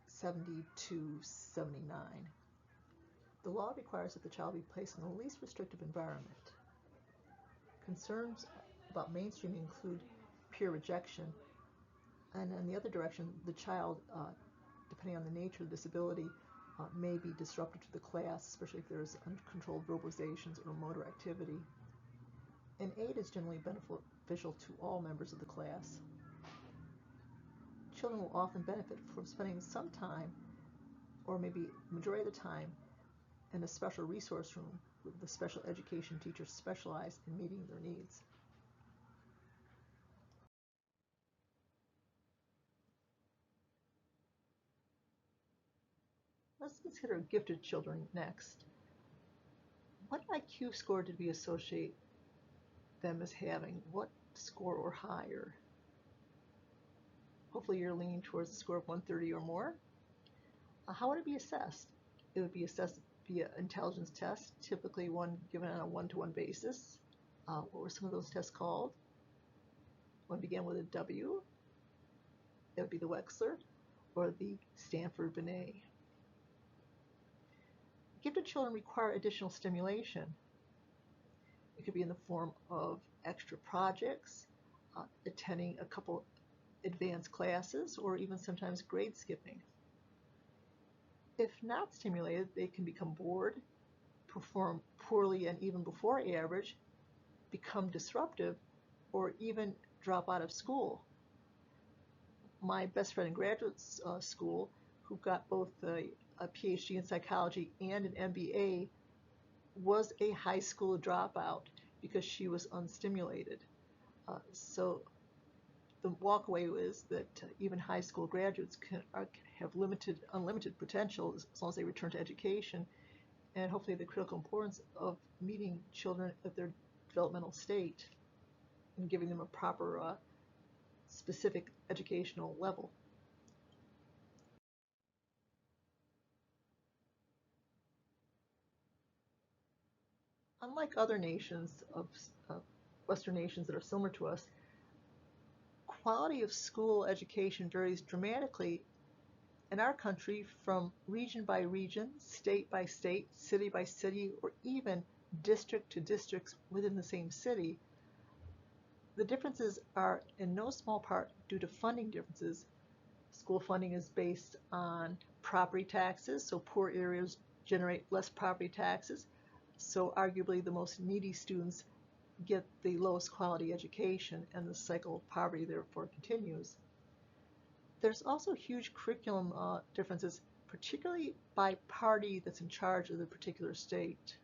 70 to 79. The law requires that the child be placed in the least restrictive environment. Concerns about mainstreaming include peer rejection, and in the other direction, the child, depending on the nature of the disability, may be disruptive to the class, especially if there's uncontrolled verbalizations or motor activity. An aid is generally beneficial to all members of the class. Children will often benefit from spending some time, or maybe the majority of the time, in a special resource room with the special education teachers specialized in meeting their needs. Let's consider gifted children next. What IQ score did we associate them as having? What score or higher? Hopefully you're leaning towards a score of 130 or more. How would it be assessed? It would be assessed via intelligence tests, typically one given on a one-to-one basis. What were some of those tests called? One began with a W. It would be the Wechsler or the Stanford-Binet. Gifted children require additional stimulation. It could be in the form of extra projects, attending a couple advanced classes, or even sometimes grade skipping. If not stimulated, they can become bored, perform poorly and even before average, become disruptive, or even drop out of school. My best friend in graduate school, who got both a PhD in psychology and an MBA, was a high school dropout because she was unstimulated. So the walkaway is that even high school graduates have unlimited potential as long as they return to education, and hopefully the critical importance of meeting children at their developmental state and giving them a proper specific educational level. Unlike other nations of Western nations that are similar to us, quality of school education varies dramatically in our country from region by region, state by state, city by city, or even district to districts within the same city. The differences are in no small part due to funding differences. School funding is based on property taxes, so poor areas generate less property taxes, so arguably the most needy students get the lowest quality education, and the cycle of poverty therefore continues. There's also huge curriculum differences, particularly by party that's in charge of the particular state.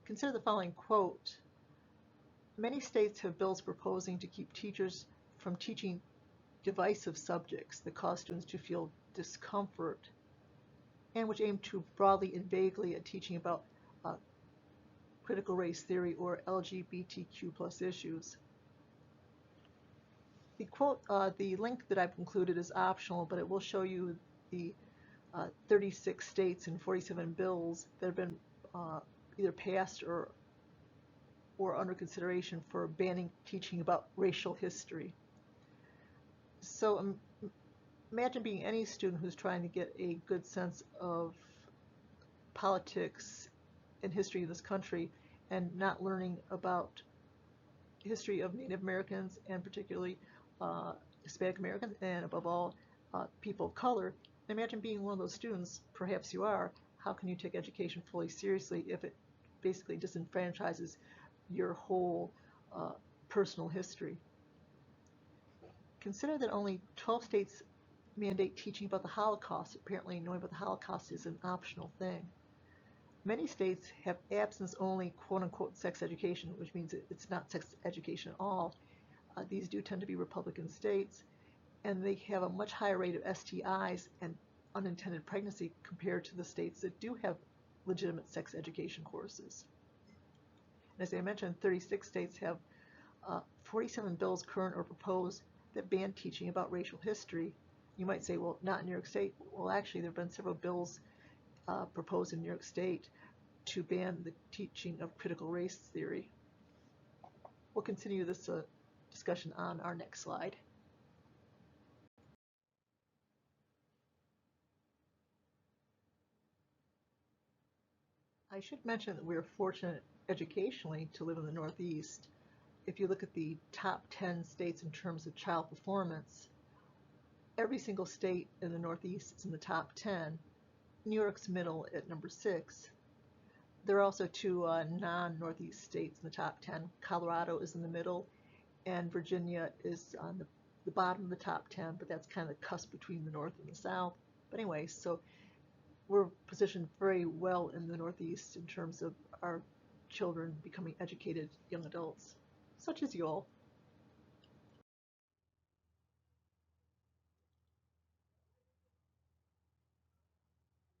Consider the following quote. Many states have bills proposing to keep teachers from teaching divisive subjects that cause students to feel discomfort, and which aim too broadly and vaguely at teaching about critical race theory or LGBTQ plus issues. The quote, the link that I've included is optional, but it will show you the 36 states and 47 bills that have been either passed or under consideration for banning teaching about racial history. So imagine being any student who's trying to get a good sense of politics and history of this country and not learning about history of Native Americans and particularly Hispanic Americans and above all people of color. Imagine being one of those students, perhaps you are. How can you take education fully seriously if it basically disenfranchises your whole personal history? Consider that only 12 states mandate teaching about the Holocaust. Apparently, knowing about the Holocaust is an optional thing. Many states have abstinence-only quote-unquote sex education, which means it's not sex education at all. These do tend to be Republican states, and they have a much higher rate of STIs and unintended pregnancy compared to the states that do have legitimate sex education courses. And as I mentioned, 36 states have 47 bills current or proposed that ban teaching about racial history. You might say, well, not in New York State. Well, actually, there have been several bills proposed in New York State to ban the teaching of critical race theory. We'll continue this discussion on our next slide. I should mention that we are fortunate educationally to live in the Northeast. If you look at the top 10 states in terms of child performance, every single state in the Northeast is in the top 10. New York's middle at number 6. There are also two non-Northeast states in the top 10. Colorado is in the middle, and Virginia is on the bottom of the top 10, but that's kind of the cusp between the North and the South. But anyway, so we're positioned very well in the Northeast in terms of our children becoming educated young adults, such as you all.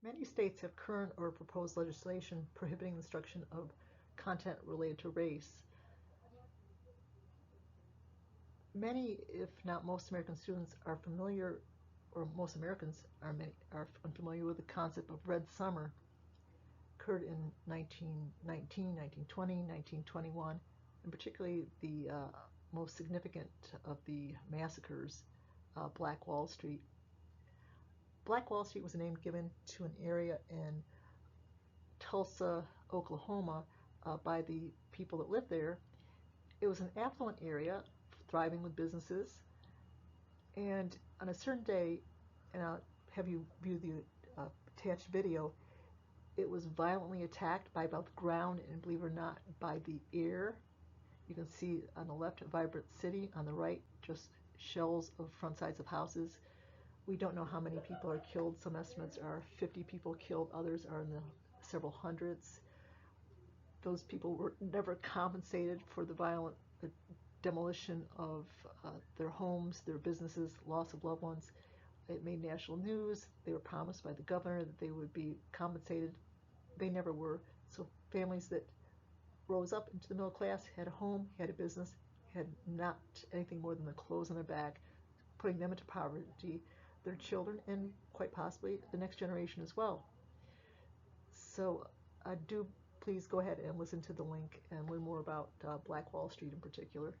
Many states have current or proposed legislation prohibiting the instruction of content related to race. Many, if not most, American students are familiar, or most Americans are unfamiliar with the concept of Red Summer. Occurred in 1919, 1920, 1921, and particularly the most significant of the massacres, Black Wall Street. Black Wall Street was a name given to an area in Tulsa, Oklahoma, by the people that lived there. It was an affluent area, thriving with businesses, and on a certain day, and I'll have you view the attached video, it was violently attacked by both ground and, believe it or not, by the air. You can see on the left a vibrant city, on the right just shells of front sides of houses. We don't know how many people are killed. Some estimates are 50 people killed, others are in the several hundreds. Those people were never compensated for the violent demolition of their homes, their businesses, loss of loved ones. It made national news. They were promised by the governor that they would be compensated. They never were. So families that rose up into the middle class, had a home, had a business, had not anything more than the clothes on their back, putting them into poverty, their children, and quite possibly the next generation as well. So do please go ahead and listen to the link and learn more about Black Wall Street in particular.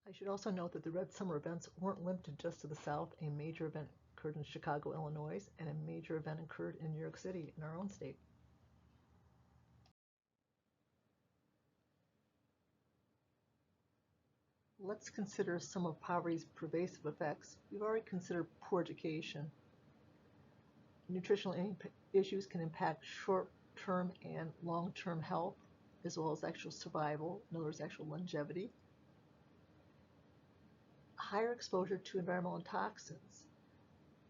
I should also note that the Red Summer events weren't limited just to the South. A major event occurred in Chicago, Illinois, and a major event occurred in New York City, in our own state. Let's consider some of poverty's pervasive effects. We've already considered poor education. Nutritional issues can impact short-term and long-term health, as well as actual survival, in other words, actual longevity. Higher exposure to environmental toxins.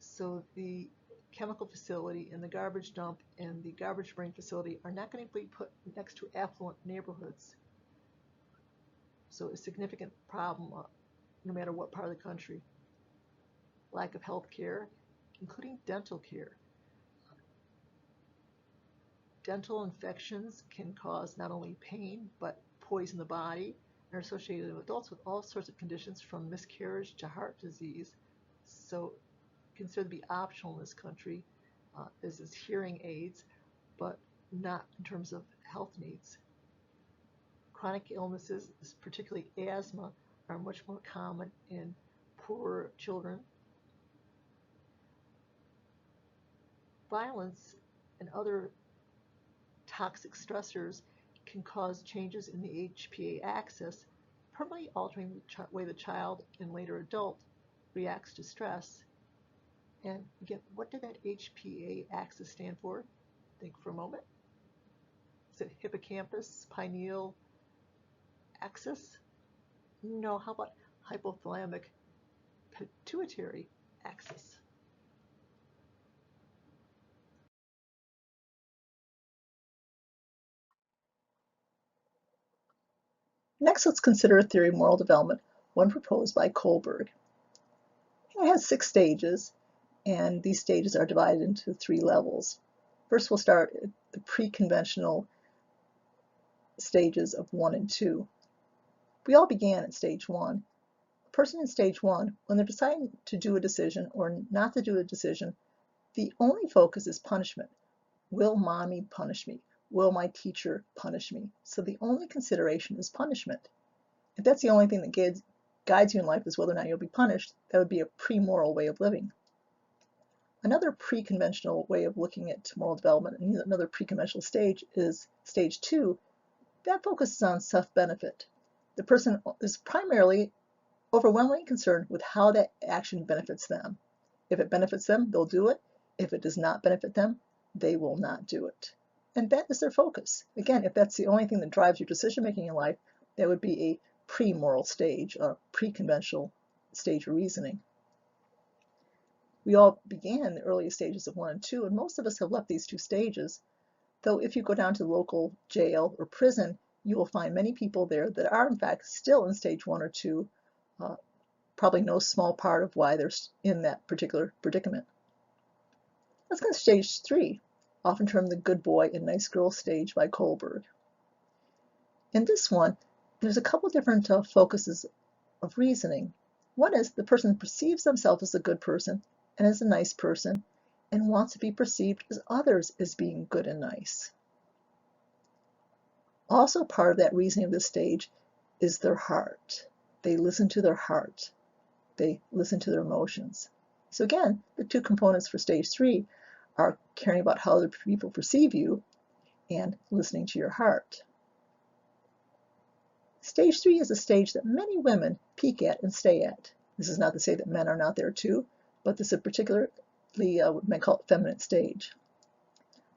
So the chemical facility and the garbage dump and the garbage burning facility are not going to be put next to affluent neighborhoods. So a significant problem no matter what part of the country. Lack of health care, including dental care. Dental infections can cause not only pain but poison the body and are associated with adults with all sorts of conditions from miscarriage to heart disease. So considered to be optional in this country is hearing aids, but not in terms of health needs. Chronic illnesses, particularly asthma, are much more common in poorer children. Violence and other toxic stressors can cause changes in the HPA axis, permanently altering the way the child and later adult reacts to stress. And again, what did that HPA axis stand for? Think for a moment. Is it hippocampus, pineal, axis? No, how about hypothalamic pituitary axis? Next, let's consider a theory of moral development, one proposed by Kohlberg. It has 6 stages, and these stages are divided into 3 levels. First, we'll start at the pre-conventional stages of 1 and 2. We all began at stage 1. A person in stage 1, when they're deciding to do a decision or not to do a decision, the only focus is punishment. Will mommy punish me? Will my teacher punish me? So the only consideration is punishment. If that's the only thing that guides you in life is whether or not you'll be punished, that would be a pre-moral way of living. Another pre-conventional way of looking at moral development, and another pre-conventional stage, is stage 2. That focuses on self-benefit. The person is primarily overwhelmingly concerned with how that action benefits them. If it benefits them, they'll do it. If it does not benefit them, they will not do it. And that is their focus. Again, if that's the only thing that drives your decision-making in life, that would be a pre-moral stage, a pre-conventional stage of reasoning. We all began in the earliest stages of 1 and 2, and most of us have left these 2 stages. Though if you go down to the local jail or prison, you will find many people there that are in fact still in stage 1 or 2, probably no small part of why they're in that particular predicament. Let's go to stage 3, often termed the good boy and nice girl stage by Kohlberg. In this one, there's a couple different focuses of reasoning. One is the person perceives themselves as a good person and as a nice person and wants to be perceived as others as being good and nice. Also part of that reasoning of this stage is their heart. They listen to their heart. They listen to their emotions. So again, the 2 components for stage 3 are caring about how other people perceive you and listening to your heart. Stage 3 is a stage that many women peak at and stay at. This is not to say that men are not there too, but this is a particularly what men call it feminine stage.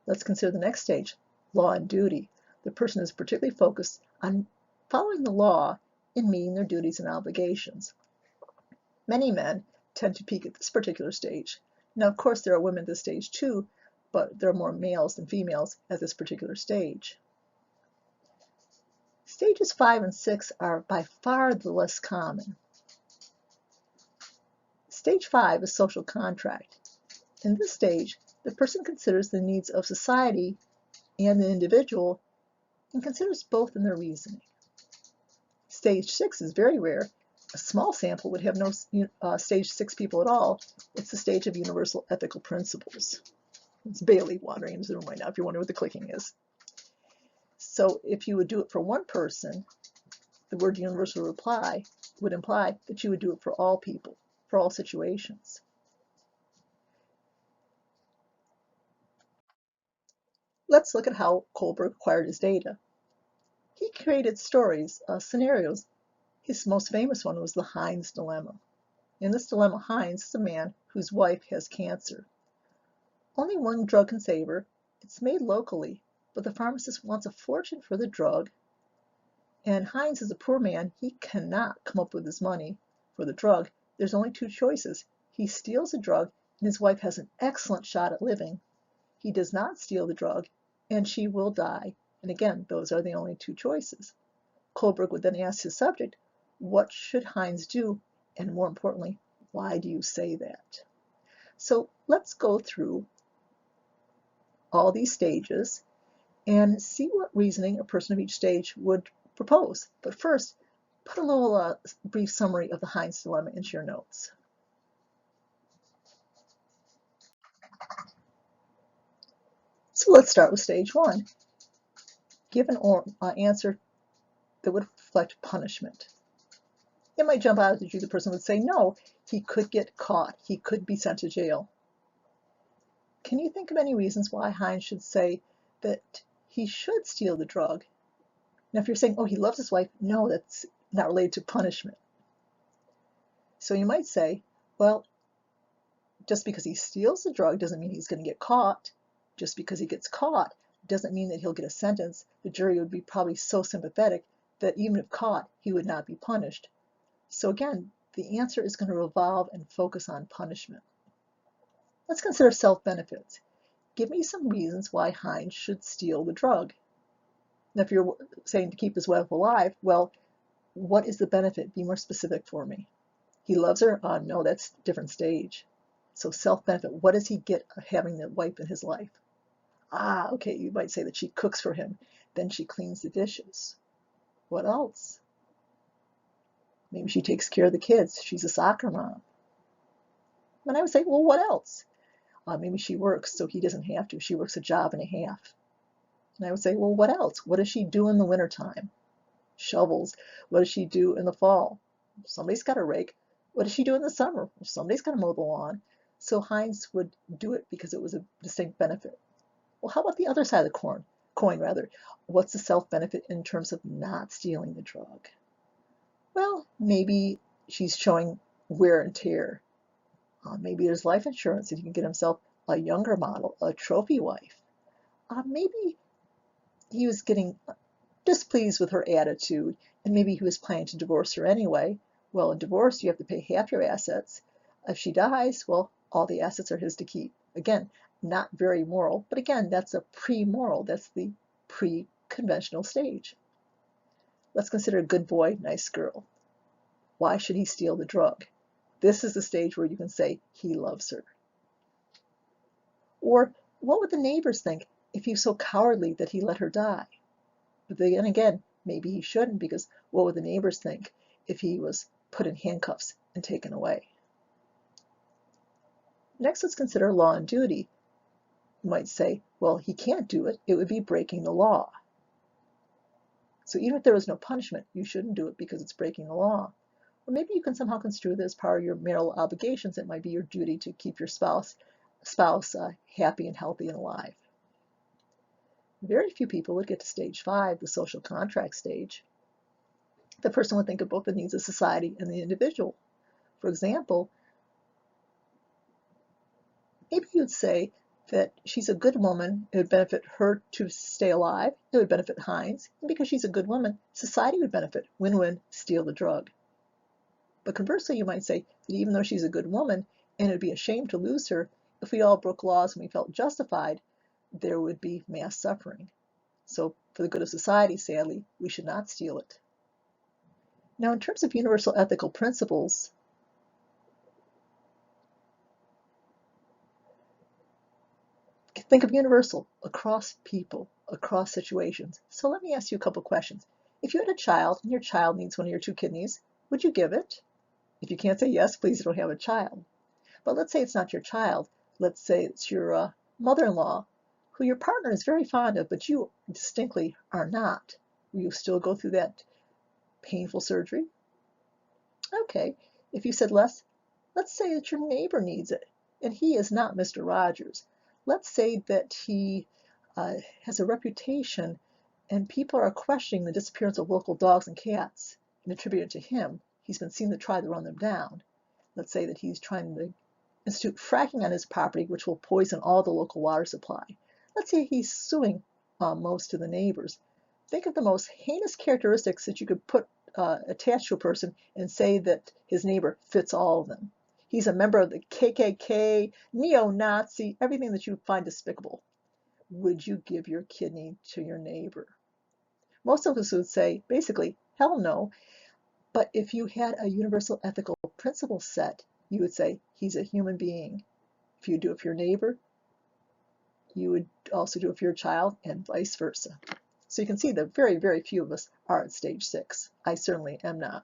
Let's consider the next stage, law and duty. The person is particularly focused on following the law and meeting their duties and obligations. Many men tend to peak at this particular stage. Now, of course, there are women at this stage too, but there are more males than females at this particular stage. Stages 5 and 6 are by far the less common. Stage 5 is social contract. In this stage, the person considers the needs of society and the individual and considers both in their reasoning. Stage 6 is very rare. A small sample would have no stage 6 people at all. It's the stage of universal ethical principles. It's Bailey wandering into the room right now if you're wondering what the clicking is. So if you would do it for one person, the word universal would imply that you would do it for all people, for all situations. Let's look at how Kohlberg acquired his data. He created stories, scenarios. His most famous one was the Heinz dilemma. In this dilemma, Heinz is a man whose wife has cancer. Only one drug can save her. It's made locally, but the pharmacist wants a fortune for the drug, and Heinz is a poor man. He cannot come up with his money for the drug. There's only 2 choices. He steals the drug, and his wife has an excellent shot at living. He does not steal the drug, and she will die. And again, those are the only 2 choices. Kohlberg would then ask his subject, what should Heinz do? And more importantly, why do you say that? So let's go through all these stages and see what reasoning a person of each stage would propose. But first, put a little brief summary of the Heinz dilemma into your notes. So let's start with stage 1. Give an answer that would reflect punishment. It might jump out at you. The person would say, no, he could get caught. He could be sent to jail. Can you think of any reasons why Heinz should say that he should steal the drug? Now, if you're saying, oh, he loves his wife, no, that's not related to punishment. So you might say, well, just because he steals the drug doesn't mean he's going to get caught. Just because he gets caught doesn't mean that he'll get a sentence. The jury would be probably so sympathetic that even if caught, he would not be punished. So again, the answer is going to revolve and focus on punishment. Let's consider self-benefits. Give me some reasons why Heinz should steal the drug. Now, if you're saying to keep his wife alive, well, what is the benefit? Be more specific for me. He loves her? No, that's a different stage. So self-benefit, what does he get having the wife in his life? Okay, you might say that she cooks for him, then she cleans the dishes. What else? Maybe she takes care of the kids. She's a soccer mom. And I would say, well, what else? Maybe she works so he doesn't have to. She works a job and a half. And I would say, well, what else? What does she do in the wintertime? Shovels. What does she do in the fall? Somebody's got a rake. What does she do in the summer? Somebody's got to mow the lawn. So Heinz would do it because it was a distinct benefit. Well, how about the other side of the coin rather? What's the self-benefit in terms of not stealing the drug? Well, maybe she's showing wear and tear. Maybe there's life insurance and he can get himself a younger model, a trophy wife. Maybe he was getting displeased with her attitude and maybe he was planning to divorce her anyway. Well, in divorce, you have to pay half your assets. If she dies, well, all the assets are his to keep. Again, not very moral, but again, that's a pre-moral. That's the pre-conventional stage. Let's consider a good boy, nice girl. Why should he steal the drug? This is the stage where you can say he loves her. Or what would the neighbors think if he was so cowardly that he let her die? But then again, maybe he shouldn't, because what would the neighbors think if he was put in handcuffs and taken away? Next, let's consider law and duty. You might say, well, he can't do it. It would be breaking the law. So even if there was no punishment, you shouldn't do it because it's breaking the law. Or maybe you can somehow construe this as part of your marital obligations. It might be your duty to keep your spouse happy and healthy and alive. Very few people would get to stage 5, the social contract stage. The person would think of both the needs of society and the individual. For example, maybe you'd say that she's a good woman, it would benefit her to stay alive, it would benefit Heinz, and because she's a good woman, society would benefit. Win-win, steal the drug. But conversely, you might say that even though she's a good woman, and it would be a shame to lose her, if we all broke laws and we felt justified, there would be mass suffering. So for the good of society, sadly, we should not steal it. Now, in terms of universal ethical principles, think of universal across people, across situations. So let me ask you a couple questions. If you had a child and your child needs one of your 2 kidneys, would you give it? If you can't say yes, please don't have a child. But let's say it's not your child. Let's say it's your mother-in-law, who your partner is very fond of, but you distinctly are not. Will you still go through that painful surgery? Okay. If you said let's say that your neighbor needs it, and he is not Mr. Rogers. Let's say that he has a reputation and people are questioning the disappearance of local dogs and cats and attribute it to him. He's been seen to try to run them down. Let's say that he's trying to institute fracking on his property, which will poison all the local water supply. Let's say he's suing most of the neighbors. Think of the most heinous characteristics that you could put attached to a person and say that his neighbor fits all of them. He's a member of the KKK, neo-Nazi, everything that you find despicable. Would you give your kidney to your neighbor? Most of us would say, basically, hell no. But if you had a universal ethical principle set, you would say, he's a human being. If you do it for your neighbor, you would also do it for your child, and vice versa. So you can see that very, very few of us are at stage 6. I certainly am not.